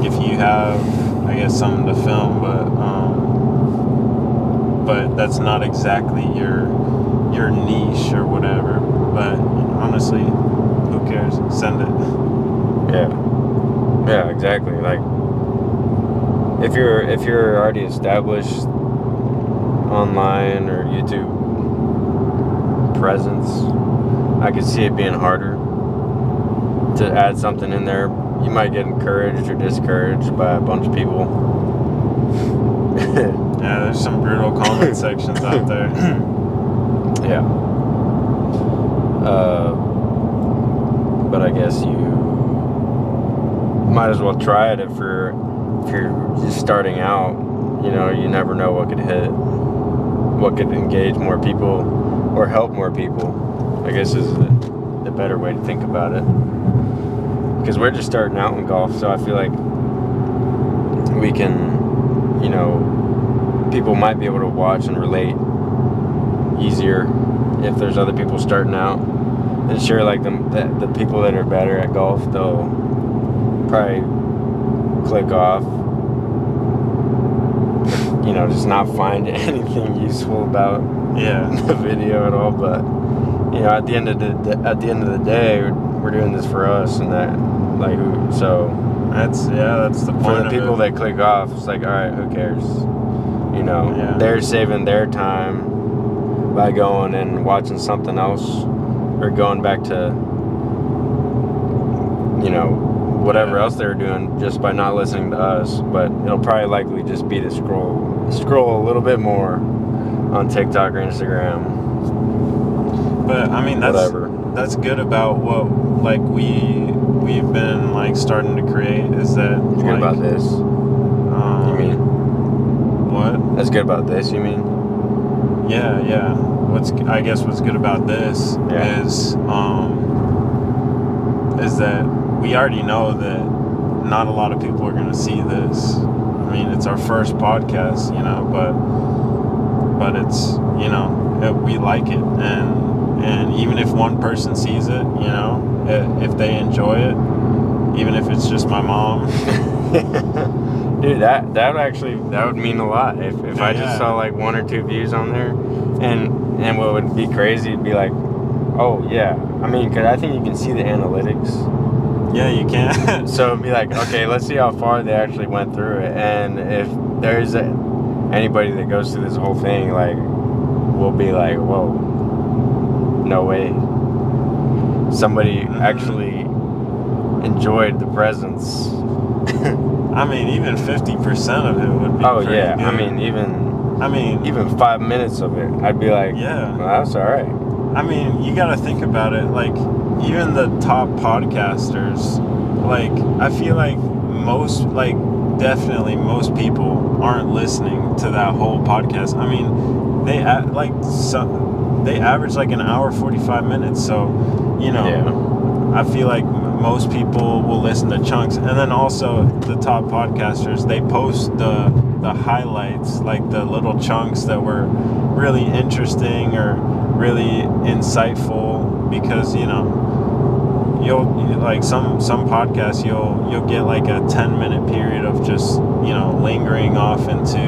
if you have, I guess, something to film, but that's not exactly your niche or whatever. But honestly, who cares? Send it. Yeah, exactly. Like, if you're already established online or YouTube presence, I could see it being harder to add something in there. You might get encouraged or discouraged by a bunch of people. Yeah, there's some brutal comment sections out there. Yeah. But I guess you might as well try it if you're just starting out. You know, you never know what could hit, what could engage more people or help more people, I guess is the better way to think about it. Because we're just starting out in golf, so I feel like we can, you know, people might be able to watch and relate easier if there's other people starting out. And sure, like the people that are better at golf, they'll probably click off, you know, just not find anything useful about the video at all. But you know, at the end of the day, we're doing this for us, and that, like, so that's the point. For the of people it. that click off, it's like, all right, who cares? You know, they're saving their time by going and watching something else, or going back to, you know, whatever else they're doing, just by not listening to us. But it'll probably likely just be to scroll a little bit more on TikTok or Instagram. But I mean, that's good about what, like, we've been like starting to create, is that It's good about this. You mean? What? That's good about this, you mean? Yeah. What's good about this is that we already know that not a lot of people are going to see this. I mean, it's our first podcast, you know, but it's, you know, we like it, and even if one person sees it, you know, if they enjoy it, even if it's just my mom. Dude, that would mean a lot if I just saw like 1 or 2 views on there, and what would be crazy would be like, oh yeah, I mean, because I think you can see the analytics. Yeah, you can. So it'd be like, okay, let's see how far they actually went through it, and if there's anybody that goes through this whole thing, like, we'll be like, whoa, no way, somebody actually enjoyed the presence. I mean, even 50% of it would be pretty good. I mean, even 5 minutes of it, I'd be like, yeah, well, that's all right. I mean, you got to think about it. Like, even the top podcasters, like, I feel like definitely most people aren't listening to that whole podcast. I mean, they average like an hour 45 minutes. So, you know, I feel like most people will listen to chunks. And then also the top podcasters, they post the highlights, like the little chunks that were really interesting or really insightful, because you'll like some podcasts you'll get like a 10-minute period of just lingering off into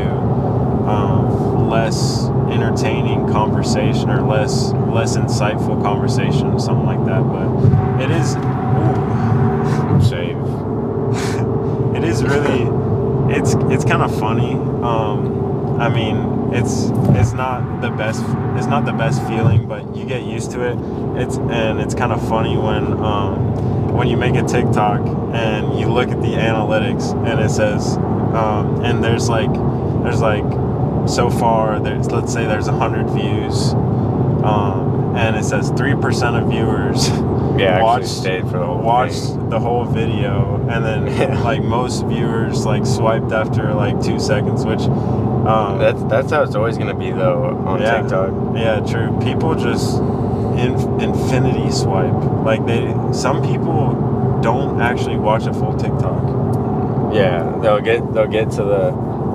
less entertaining conversation or less insightful conversation or something like that. But it is Save. it is really it's kind of funny. I mean, it's not the best feeling, but you get used to it. It's kind of funny when you make a TikTok and you look at the analytics and it says and there's like so far let's say there's 100 views, and it says 3% of viewers Stayed for the whole thing. the whole video, and then like most viewers like swiped after like 2 seconds, which that's how it's always gonna be though on TikTok. Yeah, true. People just infinity swipe. Like some people don't actually watch a full TikTok. Yeah, they'll get to the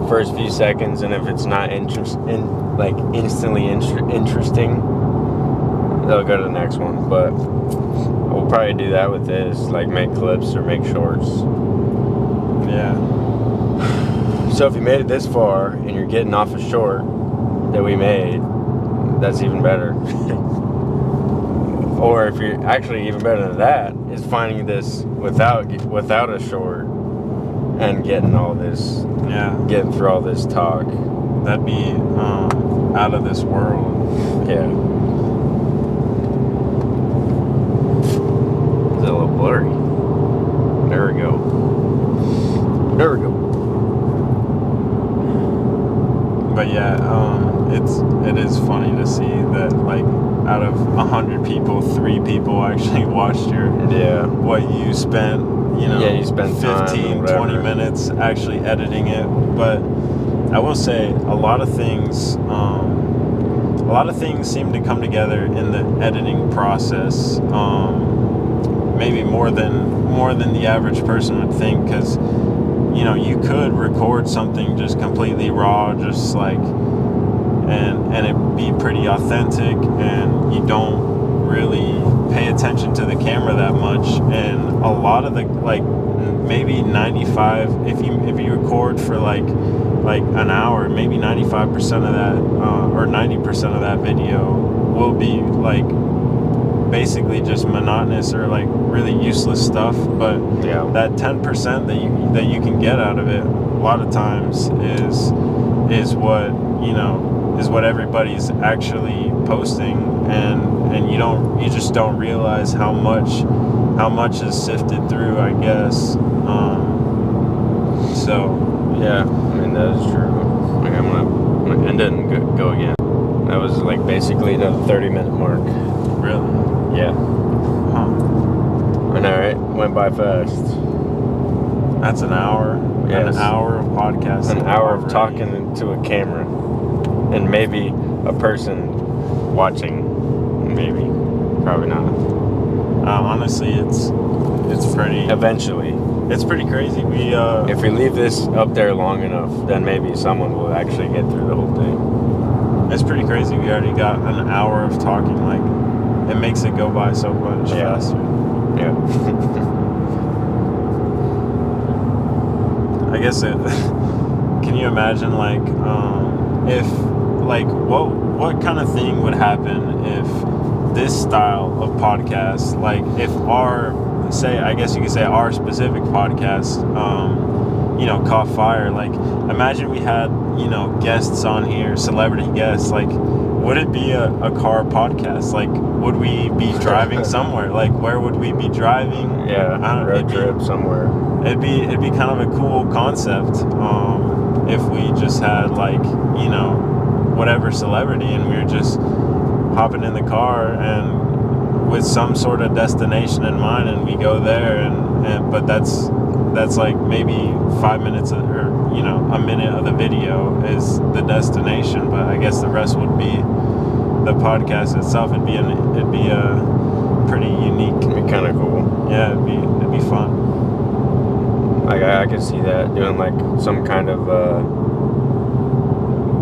first few seconds, and if it's not instantly interesting, they'll go to the next one. But we'll probably do that with this, like make clips or make shorts. Yeah. So if you made it this far and you're getting off a short that we made, that's even better. Or if you're actually even better than that, is finding this without a short and getting all this, getting through all this talk. That'd be out of this world. Yeah. It's a little blurry. There we go. But yeah, it is funny to see that like out of 100 people, 3 people actually watched what you spent, you spent 15, 20 minutes actually editing it. But I will say a lot of things seem to come together in the editing process, maybe more than the average person would think, because you could record something just completely raw, just like, and it be pretty authentic, and you don't really pay attention to the camera that much. And a lot of the, like, maybe 95, if you record for like an hour, maybe 95% of that, or 90% of that video will be like basically just monotonous or like really useless stuff. But that 10% that you can get out of it a lot of times is what everybody's actually posting, and you just don't realize how much is sifted through, I guess. So yeah, I mean, that is true. Like, I'm gonna end it and go again. That was like basically the 30-minute mark. Really? Yeah. Huh. I know, right? Went by fast. That's an hour. Yes. An hour of podcasting. An hour of talking to a camera. And maybe a person watching. Maybe. Probably not. Honestly, it's pretty... Eventually. It's pretty crazy. If we leave this up there long enough, then maybe someone will actually get through the whole thing. It's pretty crazy. We already got an hour of talking. Like, it makes it go by so much faster. Yeah. I guess can you imagine, like, if, like, what kind of thing would happen if this style of podcast, like, if our specific podcast, caught fire? Like, imagine we had, guests on here, celebrity guests. Like, would it be a car podcast? Like, would we be driving somewhere? Like, where would we be driving? Yeah, road trip somewhere. It'd be kind of a cool concept, if we just had, like, whatever celebrity, and we were just hopping in the car and with some sort of destination in mind, and we go there, and but that's like maybe 5 minutes or a minute of the video is the destination, but I guess the rest would be the podcast itself. It'd be a pretty unique. It'd be kind kind of cool. Yeah, it'd be fun. Like I could see that doing like some kind of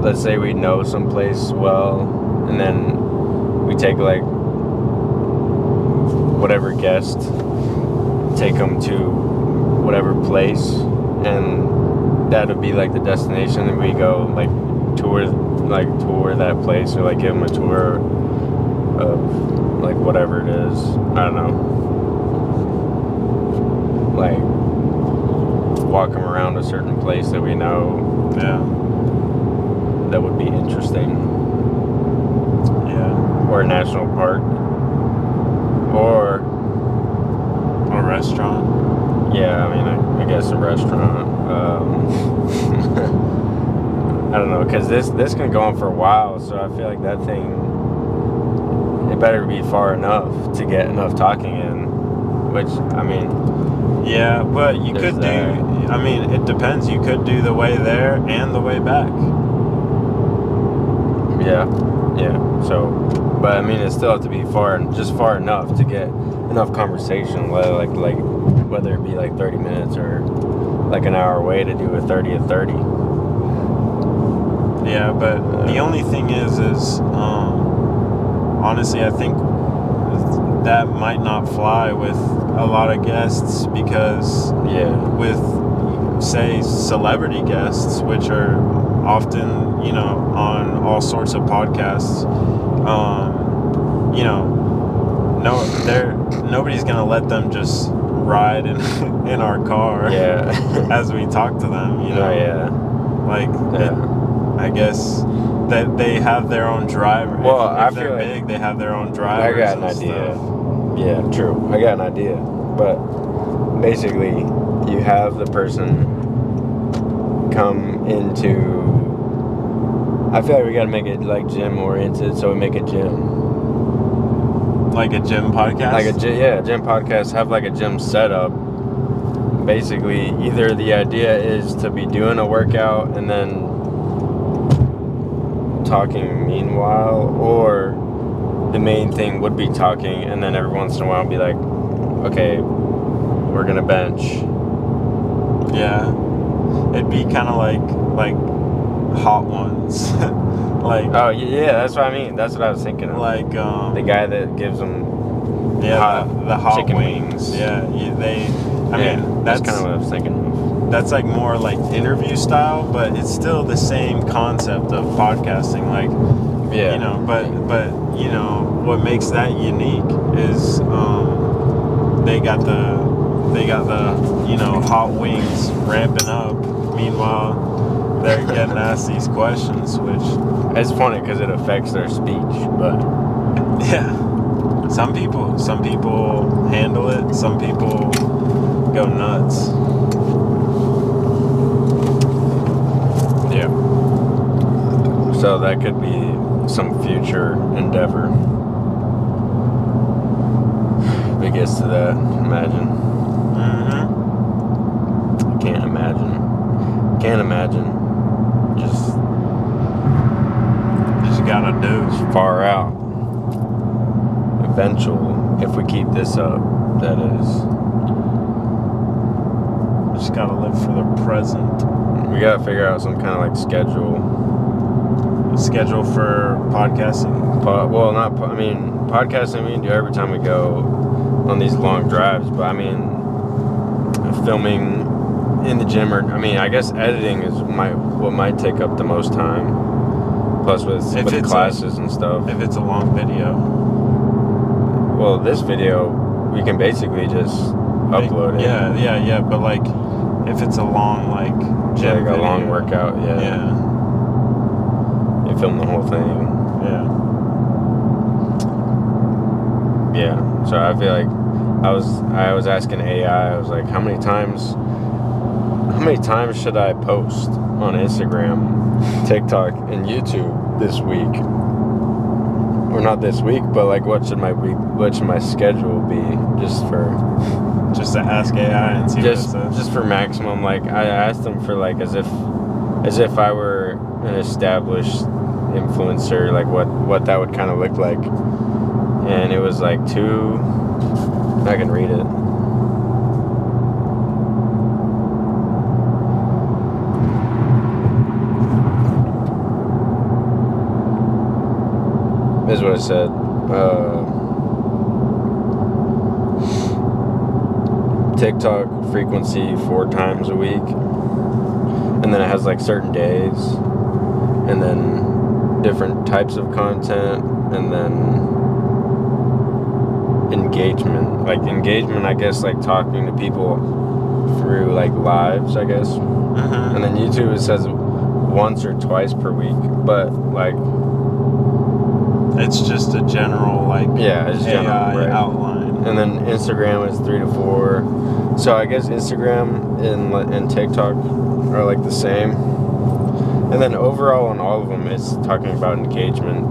let's say we know some place well, and then we take like whatever guest, take them to whatever place, and that would be like the destination, and we go like tour that place, or like give them a tour of like whatever it is. I don't know, like walk them around a certain place that we know. Yeah. That would be interesting. Yeah. Or a national park. Or a restaurant. Yeah, I mean, I guess a restaurant. I don't know, because this can go on for a while, so I feel like that thing, it better be far enough to get enough talking in, which, I mean... Yeah, but you could do... I mean, it depends. You could do the way there and the way back. Yeah, so... But, I mean, it still have to be far enough to get enough conversation, whether it be like 30 minutes or like an hour away to do a 30 at 30. Yeah, but the only thing is honestly, I think that might not fly with a lot of guests, because with, say, celebrity guests, which are often, on all sorts of podcasts, nobody's gonna let them just ride in our car as we talk to them, I guess that they have their own driver. Well, if they're big, they have their own drivers. I got an idea. Stuff. Yeah, true. I got an idea. But basically, you have the person come into... I feel like we gotta make it like gym oriented, so we make a gym. Like a gym podcast? Like a gym podcast. Have like a gym setup. Basically, either the idea is to be doing a workout and then talking meanwhile, or the main thing would be talking, and then every once in a while be like, okay, we're gonna bench. Yeah, it'd be kind of like Hot Ones. Like, oh yeah, that's what I mean. That's what I was thinking of. Like the guy that gives them the hot chicken wings. Yeah, I mean that's kind of what I was thinking of. That's like more like interview style, but it's still the same concept of podcasting. Like, but what makes that unique is they got the hot wings ramping up. Meanwhile, they're getting asked these questions, which it's funny because it affects their speech. But some people handle it. Some people go nuts. Yeah. So that could be some future endeavor. If it gets to that, imagine. Mm-hmm. Can't imagine. Just gotta do. It's far out. Eventual, if we keep this up, that is. Just gotta live for the present. We gotta figure out some kind of like schedule. A schedule for podcasting? Podcasting we can do every time we go on these long drives, but I mean, filming in the gym, or I guess editing is what might take up the most time. Plus with classes and stuff. If it's a long video. Well, this video we can basically just upload it. Yeah. But like, if it's a long gym video, a long workout, yeah. You film the whole thing. Yeah. So I feel like I was asking AI. I was like, how many times should I post on Instagram, TikTok, and YouTube this week? Or not this week, but like what should my schedule be just to ask AI and see what it says? Just for maximum. Like I asked them for like as if I were an established influencer, like what that would kind of look like. And it was like 2 I can read it. This is what it said. TikTok frequency 4 times a week. And then it has like certain days. And then different types of content. And then engagement. Like engagement, I guess, like talking to people through like lives, I guess. Mm-hmm. And then YouTube, it says once or twice per week. But like... It's just a general, like, yeah, it's general, AI right. outline. And then Instagram is 3 to 4. So I guess Instagram and TikTok are like the same. And then overall on all of them, it's talking about engagement,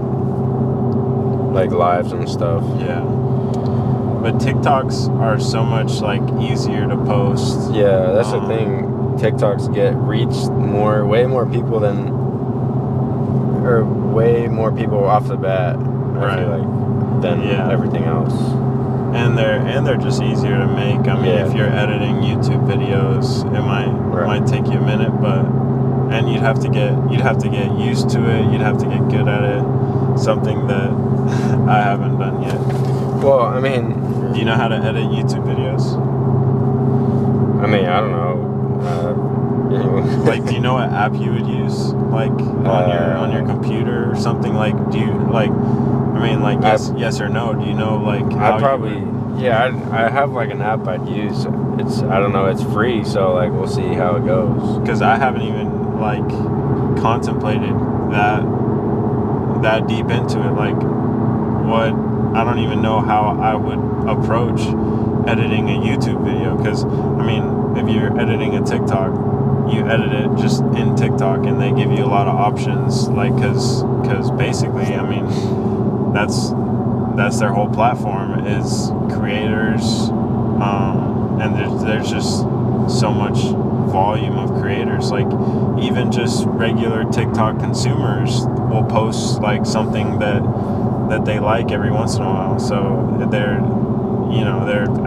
like lives and stuff. Yeah. But TikToks are so much, like, easier to post. Yeah, that's the thing. TikToks get reached way more people way more people off the bat, I feel like, than everything else. And they're just easier to make. I mean, if you're editing YouTube videos, it might take you a minute, and you'd have to get used to it. You'd have to get good at it. Something that I haven't done yet. Well, I mean, do you know how to edit YouTube videos? I mean, I don't know. Like, do you know what app you would use, like on your computer or something? Like, do you like? I mean, like, yes or no? Do you know, like? I probably I have like an app I'd use. It's, I don't know, it's free, so like we'll see how it goes. Because I haven't even like contemplated that deep into it. Like, I don't even know how I would approach editing a YouTube video. Because I mean, if you're editing a TikTok, you edit it just in TikTok, and they give you a lot of options, like, because basically, I mean, that's their whole platform is creators, and there's just so much volume of creators. Like, even just regular TikTok consumers will post like something that they like every once in a while. So their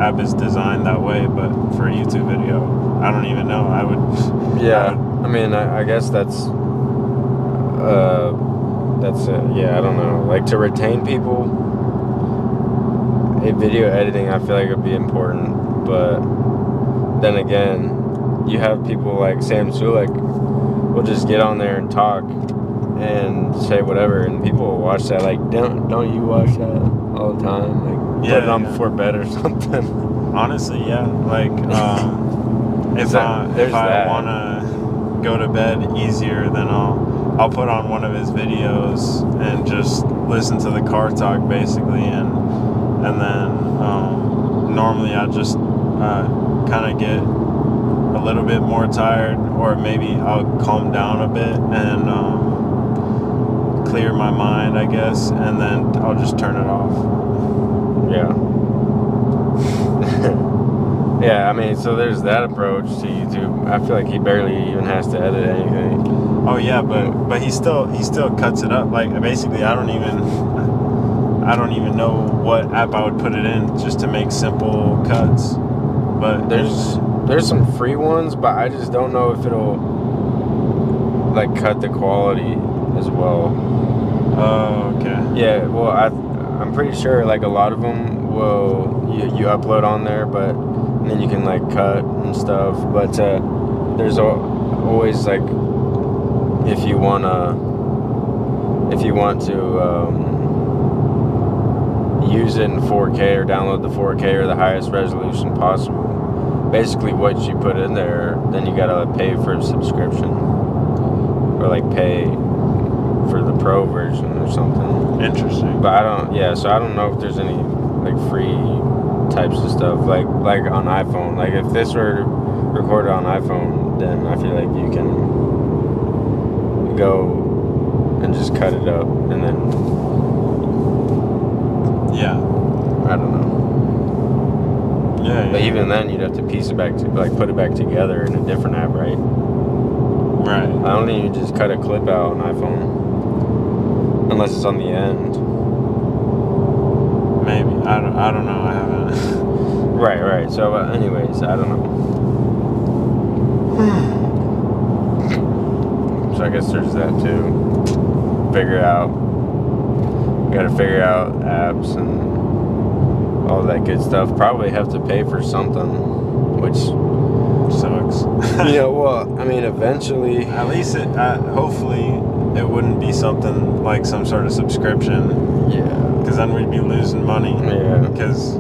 app is designed that way. But for a YouTube video, I don't even know. I mean, I guess that's it. Yeah, I don't know. Like, to retain people, video editing, I feel like would be important. But then again, you have people like Sam Sulek will just get on there and talk and say whatever, and people will watch that. Like, don't you watch that all the time? Like, put it on before bed or something. Honestly, yeah. Like, if I want to go to bed easier, then I'll put on one of his videos and just listen to the car talk, basically, and then normally I just kind of get a little bit more tired, or maybe I'll calm down a bit and clear my mind, I guess, and then I'll just turn it off. Yeah. Yeah, I mean, so there's that approach to YouTube. I feel like he barely even has to edit anything. Oh yeah, but he still cuts it up. Like, basically, I don't even know what app I would put it in just to make simple cuts. But there's some free ones, but I just don't know if it'll like cut the quality as well. Oh, okay. Yeah, well, I'm pretty sure like a lot of them will you upload on there, but and then you can like cut and stuff. But there's always like if you want to use it in 4K or download the 4K or the highest resolution possible. Basically, what you put in there, then you gotta pay for a subscription or like pay for the pro version or something. Interesting. But so I don't know if there's any like free types of stuff like on iPhone. Like, if this were recorded on iPhone, then I feel like you can go and just cut it up and then I don't know. Yeah. But even then, you'd have to piece it back to put it back together in a different app, right? Right. I don't think you just cut a clip out on iPhone unless it's on the end. Maybe. I don't know. I haven't. Right. So, anyways, I don't know. So I guess there's that too. Gotta figure out apps and all that good stuff. Probably have to pay for something, which sucks. Well, I mean, eventually. At least hopefully it wouldn't be something like some sort of subscription. Yeah. Because then we'd be losing money. Yeah. Because,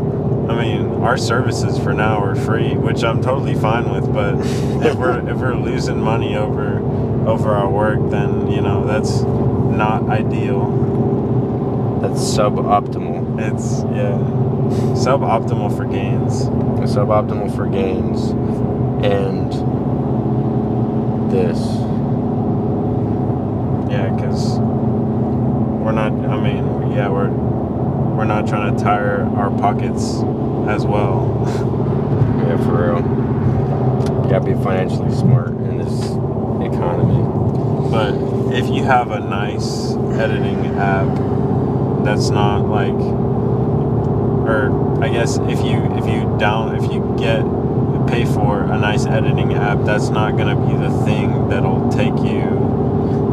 I mean, our services for now are free, which I'm totally fine with. But if we're losing money over our work, then that's not ideal. That's suboptimal. It's suboptimal for gains. Suboptimal for gains, and this. Yeah, because we're not. I mean, yeah, we're not trying to tire our pockets as well. Yeah, for real. You gotta be financially smart in this economy. But if you have a nice editing app, that's not like, or I guess if you pay for a nice editing app, that's not gonna be the thing that'll take you.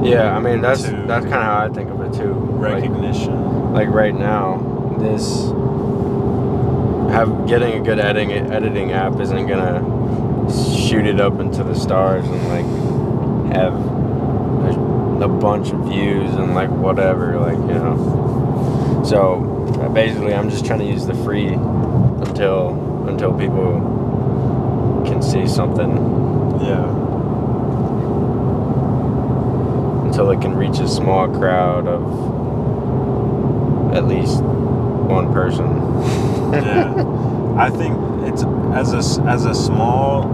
Yeah, I mean that's kind of how I think of it too. Recognition. Like right now, getting a good editing app isn't gonna shoot it up into the stars and like have a bunch of views and like whatever, So basically, I'm just trying to use the free until people can see something. Yeah. Until it can reach a small crowd of at least one person. Yeah. I think it's as a small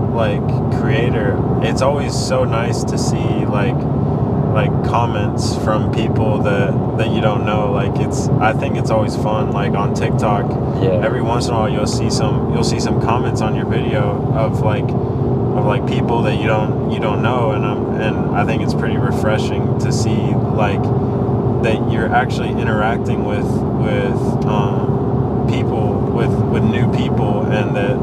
creator, it's always so nice to see like comments from people that you don't know. I think it's always fun. Like on TikTok, every once in a while you'll see some comments on your video of people that you don't know, and I think it's pretty refreshing to see that you're actually interacting with people, with new people, and that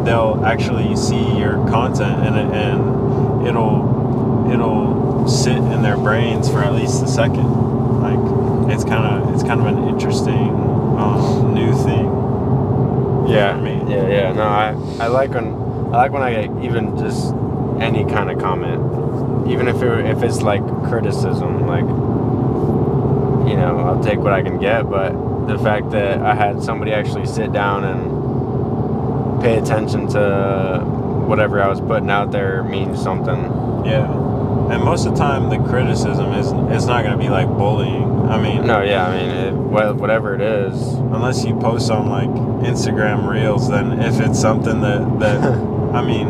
they'll actually see your content and it'll sit in their brains for at least a second. It's kind of an interesting new thing. Yeah, for me. Yeah. No, I like when I get even just any kind of comment, even if it's like criticism, I'll take what I can get. But the fact that I had somebody actually sit down and pay attention to whatever I was putting out there means something. Yeah. And most of the time, the criticism is not going to be like bullying. I mean, no, yeah, I mean, whatever it is. Unless you post on Instagram Reels, then if it's something that I mean,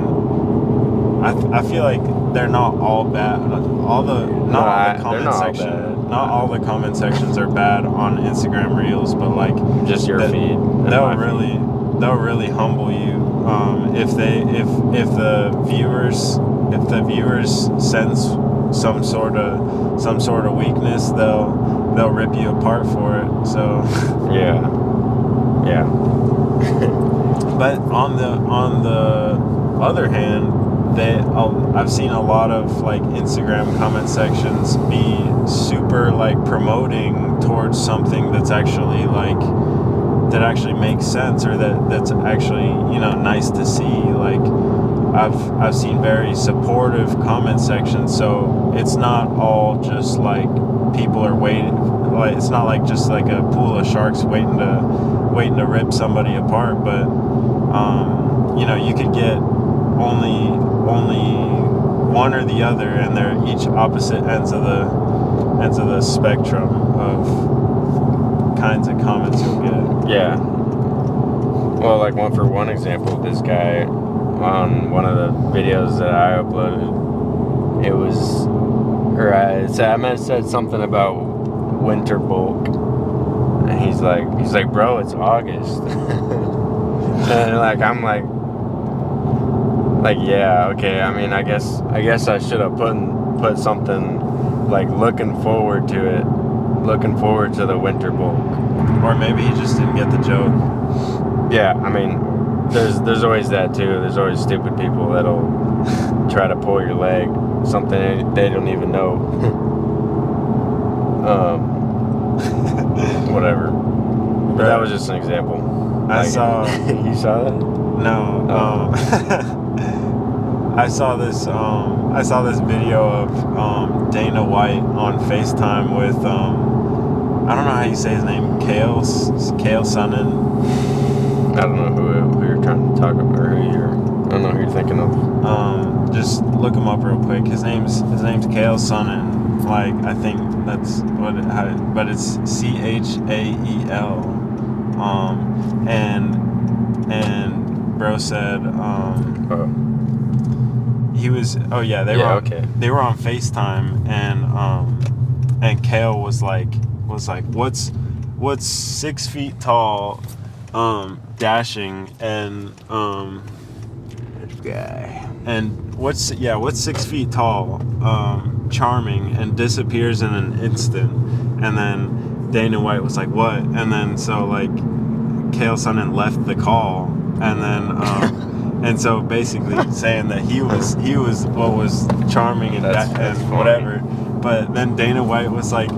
I feel like they're not all bad. Not all the comment sections are bad on Instagram Reels, but just your feed. They'll really humble you if the viewers sense some sort of weakness, they'll rip you apart for it. So yeah. But on the other hand, I've seen a lot of Instagram comment sections be super promoting towards something that's actually that actually makes sense, or that's actually nice to see. I've seen very supportive comment sections, so it's not all just people are waiting. It's not just a pool of sharks waiting to rip somebody apart. But you could get only one or the other, and they're each opposite ends of the spectrum of kinds of comments you'll get. Yeah. Well, one example, this guy on one of the videos that I uploaded, I might have said something about winter bulk, and he's like, bro, it's August. And I'm yeah, okay. I mean, I guess I should have put something looking forward to the winter bulk. Or maybe he just didn't get the joke. Yeah, I mean, there's always that too. There's always stupid people that'll try to pull your leg, something they don't even know. Whatever. But that was just an example. I saw. You saw that? No. I saw this video of Dana White on FaceTime with I don't know how you say his name, Kale Sonnen. I don't know who you're trying to talk about, or I don't know who you're thinking of. Just look him up real quick. His name's Kale Sonnen. Like, I think that's but it's Chael. And bro said he was they were on FaceTime, and Kale was like what's 6 feet tall dashing and This guy. and what's 6 feet tall charming and disappears in an instant. And then Dana White was like, what? And then so like Kale Sonnen left the call, and then and so basically saying that he was what was charming and whatever. But then Dana White was like,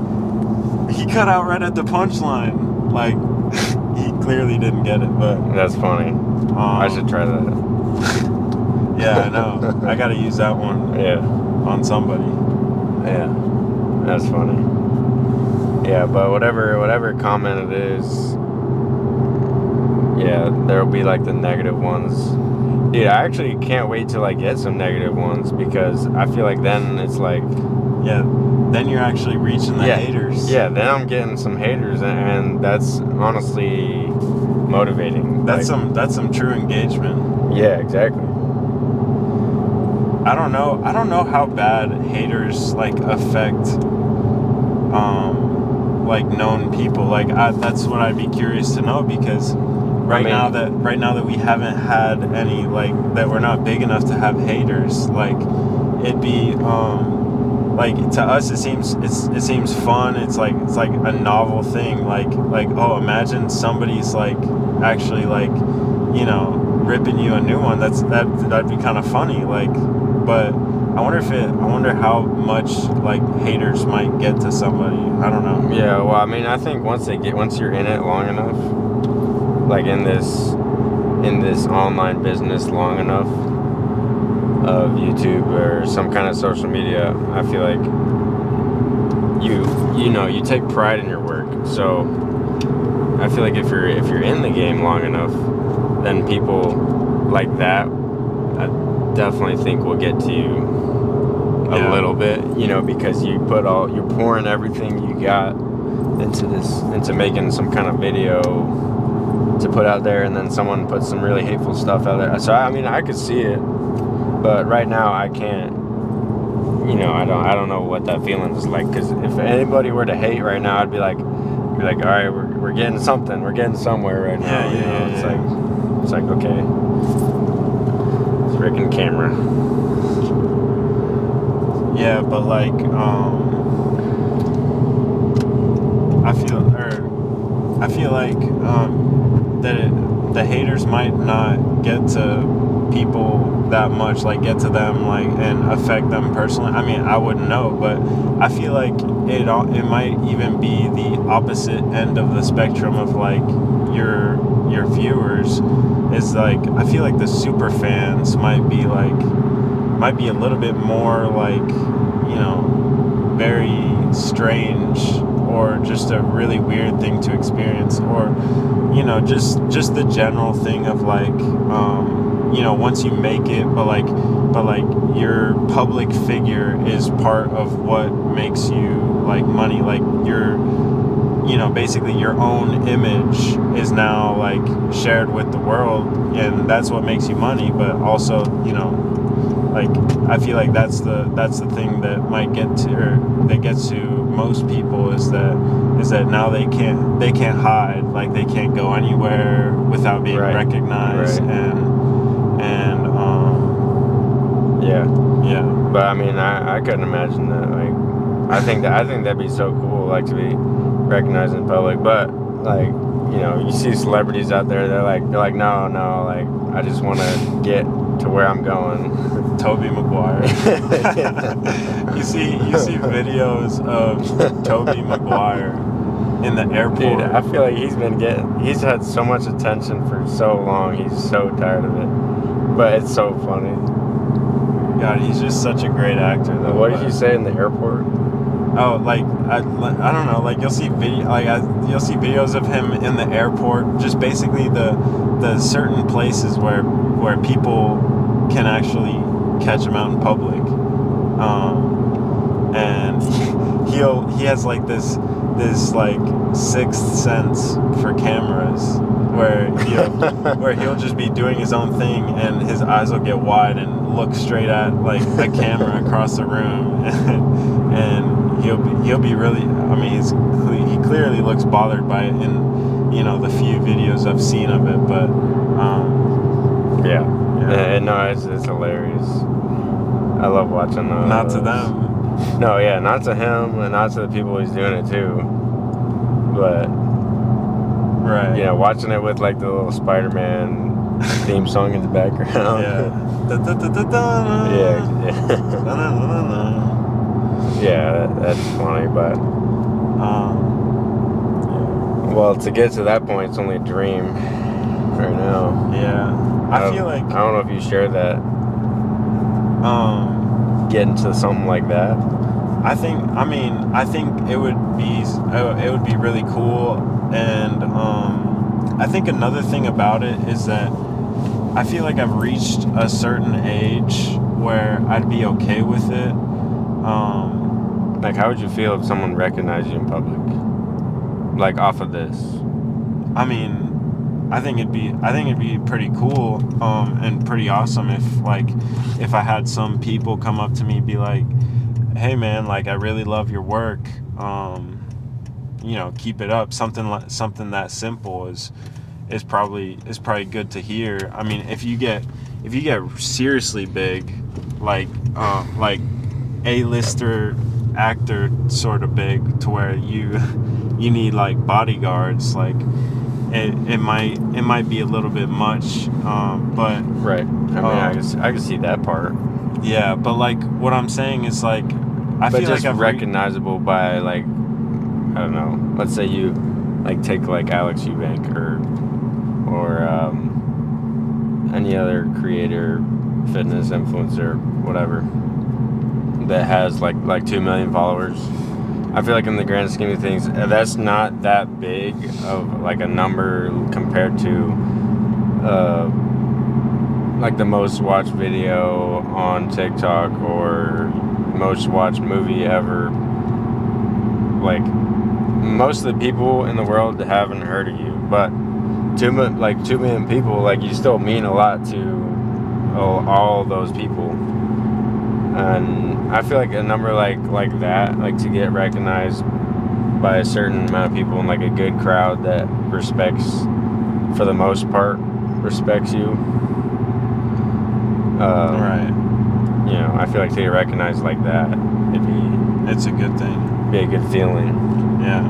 he cut out right at the punchline. Like, he clearly didn't get it. But That's funny. I should try that. Yeah, I know. I gotta use that one. Yeah. On somebody. Yeah. That's funny. Yeah, but whatever comment it is, yeah, there'll be like the negative ones. Dude, I actually can't wait till I get some negative ones, because I feel like then it's like, yeah, then you're actually reaching the haters. Yeah, then I'm getting some haters, and that's honestly motivating. That's some true engagement. Yeah, exactly. I don't know how bad haters like affect like known people. Like that's what I'd be curious to know, because right now that we haven't had any, like, that we're not big enough to have haters, like it'd be like, to us it seems fun. It's like a novel thing, like oh, imagine somebody's like actually like, you know, ripping you a new one. That'd be kind of funny, like. But I wonder how much like haters might get to somebody. I don't know. Yeah, well, I mean, I think once you're in it long enough, like in this online business long enough of YouTube or some kind of social media, I feel like you take pride in your work. So I feel like if you're in the game long enough, then people like that, I definitely think will get to you a little bit, you know, because you're pouring everything you got into making some kind of video to put out there, and then someone puts some really hateful stuff out there. So I mean, I could see it, but right now I can't. You know, I don't know what that feeling is like, because if anybody were to hate right now, I'd be like, all right, we're getting something, we're getting somewhere right now. It's like okay, it's freaking camera. Yeah, but like I feel like that the haters might not get to people that much, like get to them like and affect them personally. I mean, I wouldn't know, but I feel like it might even be the opposite end of the spectrum of like your viewers. Is like, I feel like the super fans might be a little bit more like, you know, very strange, or just a really weird thing to experience, or, you know, just the general thing of like, you know, once you make it, but like your public figure is part of what makes you like money. Like your, you know, basically your own image is now like shared with the world, and that's what makes you money. But also, you know, like I feel like that's the thing that might get to, or that gets to most people, is that now they can't hide, like they can't go anywhere without being recognized, yeah. But I mean, I couldn't imagine that. Like, I think that'd be so cool, like to be recognized in public. But like, you see celebrities out there. They're like, no, like I just want to get to where I'm going. Tobey Maguire. you see videos of Tobey Maguire in the airport. Dude, I feel like he's had so much attention for so long. He's so tired of it, but it's so funny. God, he's just such a great actor, though. What did you say in the airport? Oh, like I don't know. Like you'll see videos of him in the airport. Just basically the certain places where people can actually catch him out in public. And he has like this like sixth sense for cameras where he'll just be doing his own thing and his eyes will get wide and look straight at like a camera across the room and he'll be really, I mean, he clearly looks bothered by it in the few videos I've seen of it, but yeah. No, it's hilarious. I love watching those. Not to them. No, yeah, not to him and not to the people he's doing it to, but right. Watching it with like the little Spider-Man theme song in the background. Yeah, that's funny, but well, to get to that point, it's only a dream right now. Yeah, I feel like I don't know if you share that. Get into something like that. I think it would be really cool, and I think another thing about it is that I feel like I've reached a certain age where I'd be okay with it. Like, how would you feel if someone recognized you in public, like off of this? I mean, I think it'd be pretty cool, and pretty awesome if I had some people come up to me and be like, "Hey man, like I really love your work. Keep it up." Something that simple is probably good to hear. I mean, if you get seriously big, like A-lister actor sort of big to where you need like bodyguards, like it might be a little bit much, but right. I mean, I can see that part. Yeah, but like what I'm saying is like I feel just like I've recognizable by like, I don't know. Let's say you like take like Alex Eubank or any other creator, fitness influencer, whatever, that has like 2 million followers. I feel like in the grand scheme of things, that's not that big of like a number compared to like the most watched video on TikTok or most watched movie ever. Like most of the people in the world haven't heard of you, but 2 million people, like you still mean a lot to all those people. And I feel like a number like that, like to get recognized by a certain amount of people in like a good crowd that respects, for the most part, respects you. right. I feel like to get recognized like that, It's a good thing. Be a good feeling. Yeah,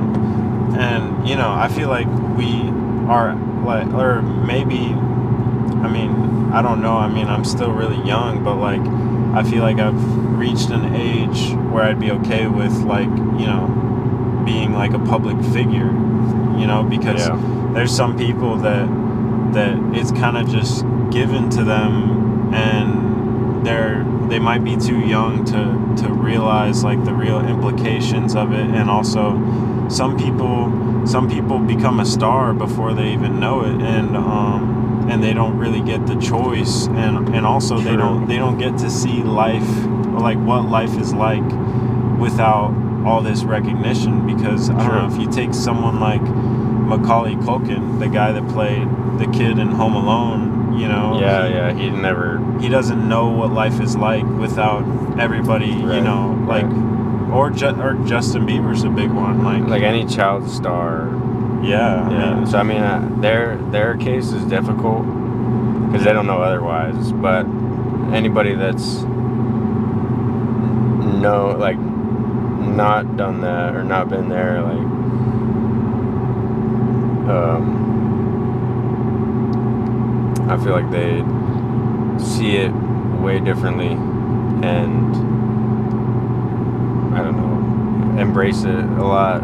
and I feel like we are like, or maybe, I mean, I don't know. I mean, I'm still really young, but like, I feel like I've reached an age where I'd be okay with like, being like a public figure, because there's some people that it's kind of just given to them, and they might be too young to realize like the real implications of it. And also some people become a star before they even know it, and they don't really get the choice, and also they don't get to see life, or like what life is like without all this recognition. Because I don't know, if you take someone like Macaulay Culkin, the guy that played the kid in Home Alone, he doesn't know what life is like without everybody, or Justin Bieber's a big one, like any child star. Yeah. So I mean, their case is difficult because they don't know otherwise. But anybody that's not done that or not been there, like I feel like they see it way differently and, I don't know, embrace it a lot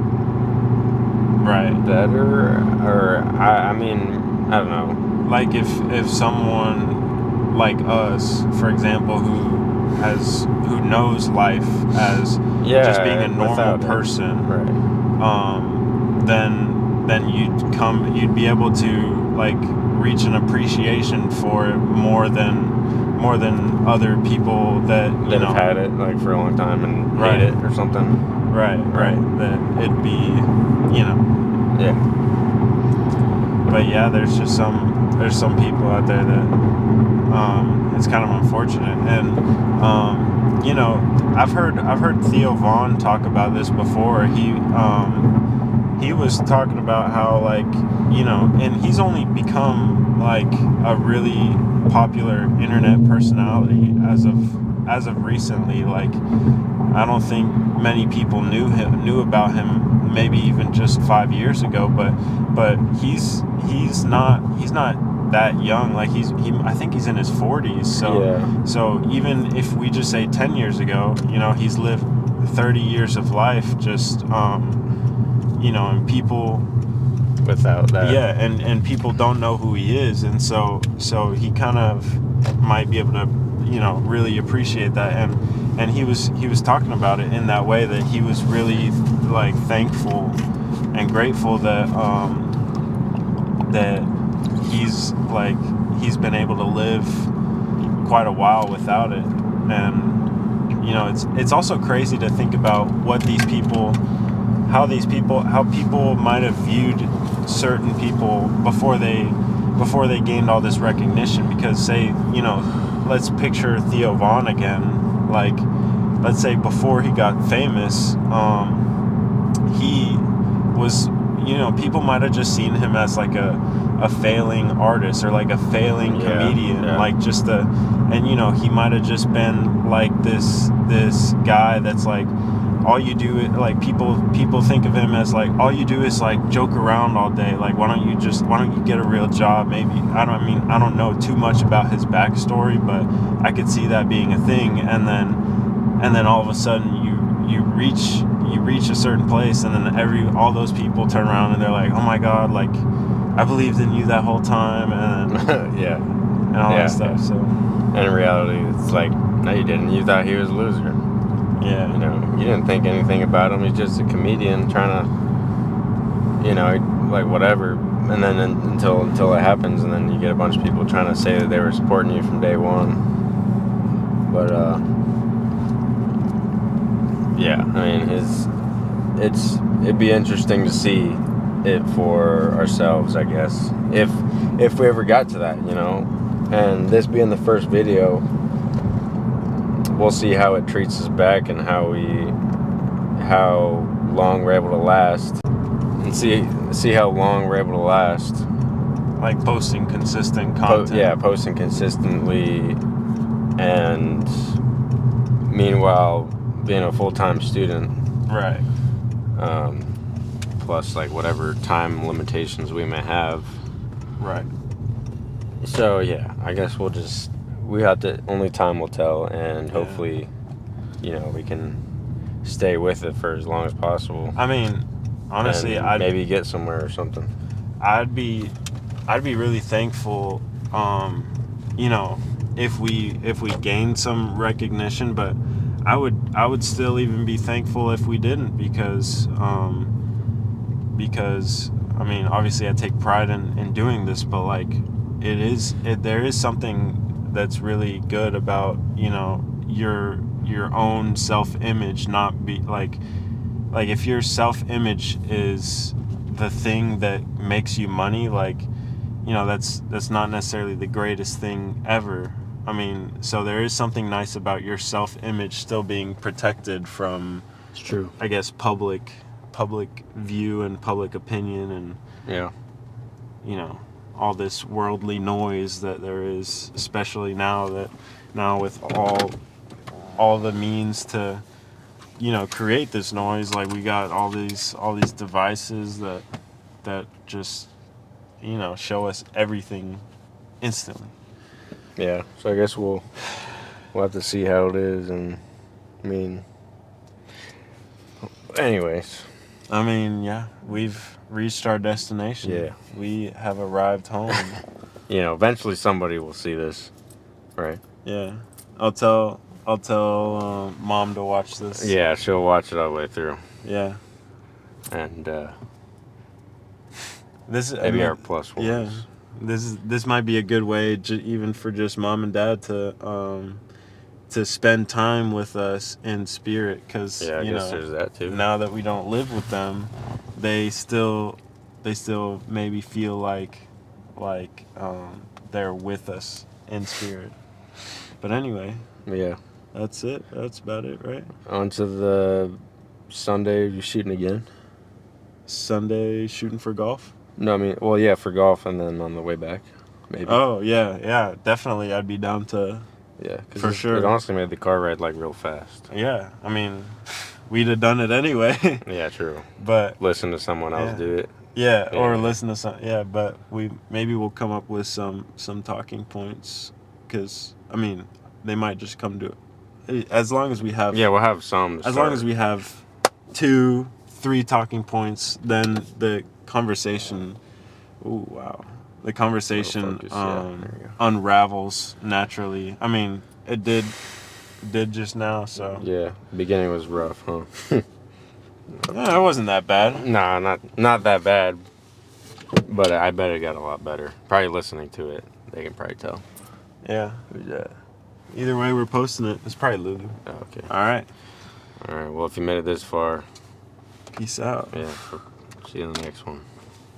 Right. better. Or, I mean, I don't know. Like if someone like us, for example, who knows life as just being a normal without it. person, Right. then you'd be able to like reach an appreciation for it more than other people that That have had it like for a long time and Right. hate it or something. Right. That it'd be, Yeah. But yeah, there's some people out there that it's kind of unfortunate, and I've heard Theo Vaughn talk about this before. He was talking about how, like, and he's only become like a really popular internet personality as of recently. Like, I don't think many people knew about him, maybe even just 5 years ago. But he's not that young. Like, I think he's in his 40s. So Yeah. so even if we just say 10 years ago, he's lived 30 years of life. Just and people. Without that. Yeah, and people don't know who he is, and so he kind of might be able to, really appreciate that, and he was talking about it in that way, that he was really like thankful and grateful that he's been able to live quite a while without it, and it's also crazy to think about how people might have viewed certain people before they gained all this recognition. Because, say, let's picture Theo Vaughn again. Like, let's say before he got famous, he was, people might have just seen him as like a failing artist, or like a failing comedian, like and he might have just been like this guy that's like, all you do is, like, people think of him as like, all you do is like joke around all day. Like, why don't you get a real job? Maybe I don't know too much about his backstory, but I could see that being a thing. And then all of a sudden you reach a certain place, and then all those people turn around and they're like, oh my God, like, I believed in you that whole time, and Yeah. and all that stuff. So, And in reality, it's like, no, you didn't. You thought he was a loser. yeah, You didn't think anything about him. He's just a comedian trying to, like, whatever. And then until it happens, and then you get a bunch of people trying to say that they were supporting you from day one. But yeah, I mean, it'd be interesting to see it for ourselves, I guess, if we ever got to that, And this being the first video, we'll see how it treats us back, and how long we're able to last, and see how long we're able to last. like posting consistent content. Posting consistently, and meanwhile being a full-time student. Right. Plus, like, whatever time limitations we may have. Right. So yeah, I guess we have to, only time will tell, and hopefully, we can stay with it for as long as possible. I mean, honestly, and I'd maybe get somewhere or something. I'd be really thankful, if we gained some recognition, but I would still even be thankful if we didn't, because I mean, obviously I take pride in doing this, but like, there is something that's really good about, your own self-image not be like if your self-image is the thing that makes you money, like, that's not necessarily the greatest thing ever. I mean, so there is something nice about your self-image still being protected from, It's true. I guess, public view and public opinion, and Yeah. all this worldly noise that there is, especially now with all the means to create this noise. Like, we got all these devices that just show us everything instantly. Yeah. So I guess we'll have to see how it is, and I mean, anyways. I mean, yeah, we've reached our destination. Yeah. We have arrived home. Eventually somebody will see this, right? Yeah. I'll tell Mom to watch this. Yeah, she'll watch it all the way through, Yeah. and This maybe our plus ones. Yeah. This might be a good way, even for just Mom and Dad to spend time with us in spirit, because Yeah, I guess there's that too. now that we don't live with them, they still maybe feel like they're with us in spirit. But anyway, Yeah. that's it. That's about it, right? On to the Sunday. You shooting again? Sunday shooting for golf. No, I mean, well, yeah, for golf, and then on the way back, maybe. Oh yeah, definitely. I'd be down to. Yeah, For sure. It honestly made the car ride like real fast. Yeah, I mean, we'd have done it anyway. Yeah, true. But Listen to someone else do it. yeah, or Yeah. listen to some. Yeah, but we'll come up with some talking points, because I mean, they might just come to it. As long as we have. Yeah, we'll have some. As long as we have 2-3 talking points, then the conversation. Ooh, wow. The conversation Focus, yeah, there you go. unravels naturally. I mean, it did just now, so. Yeah, beginning was rough, huh? Yeah, it wasn't that bad. Nah, not that bad. But I bet it got a lot better. Probably listening to it, they can probably tell. Yeah. Who's that? Either way, we're posting it. It's probably Lulu. Oh, okay. All right. All right. Well, if you made it this far, Peace out. yeah. See you in the next one.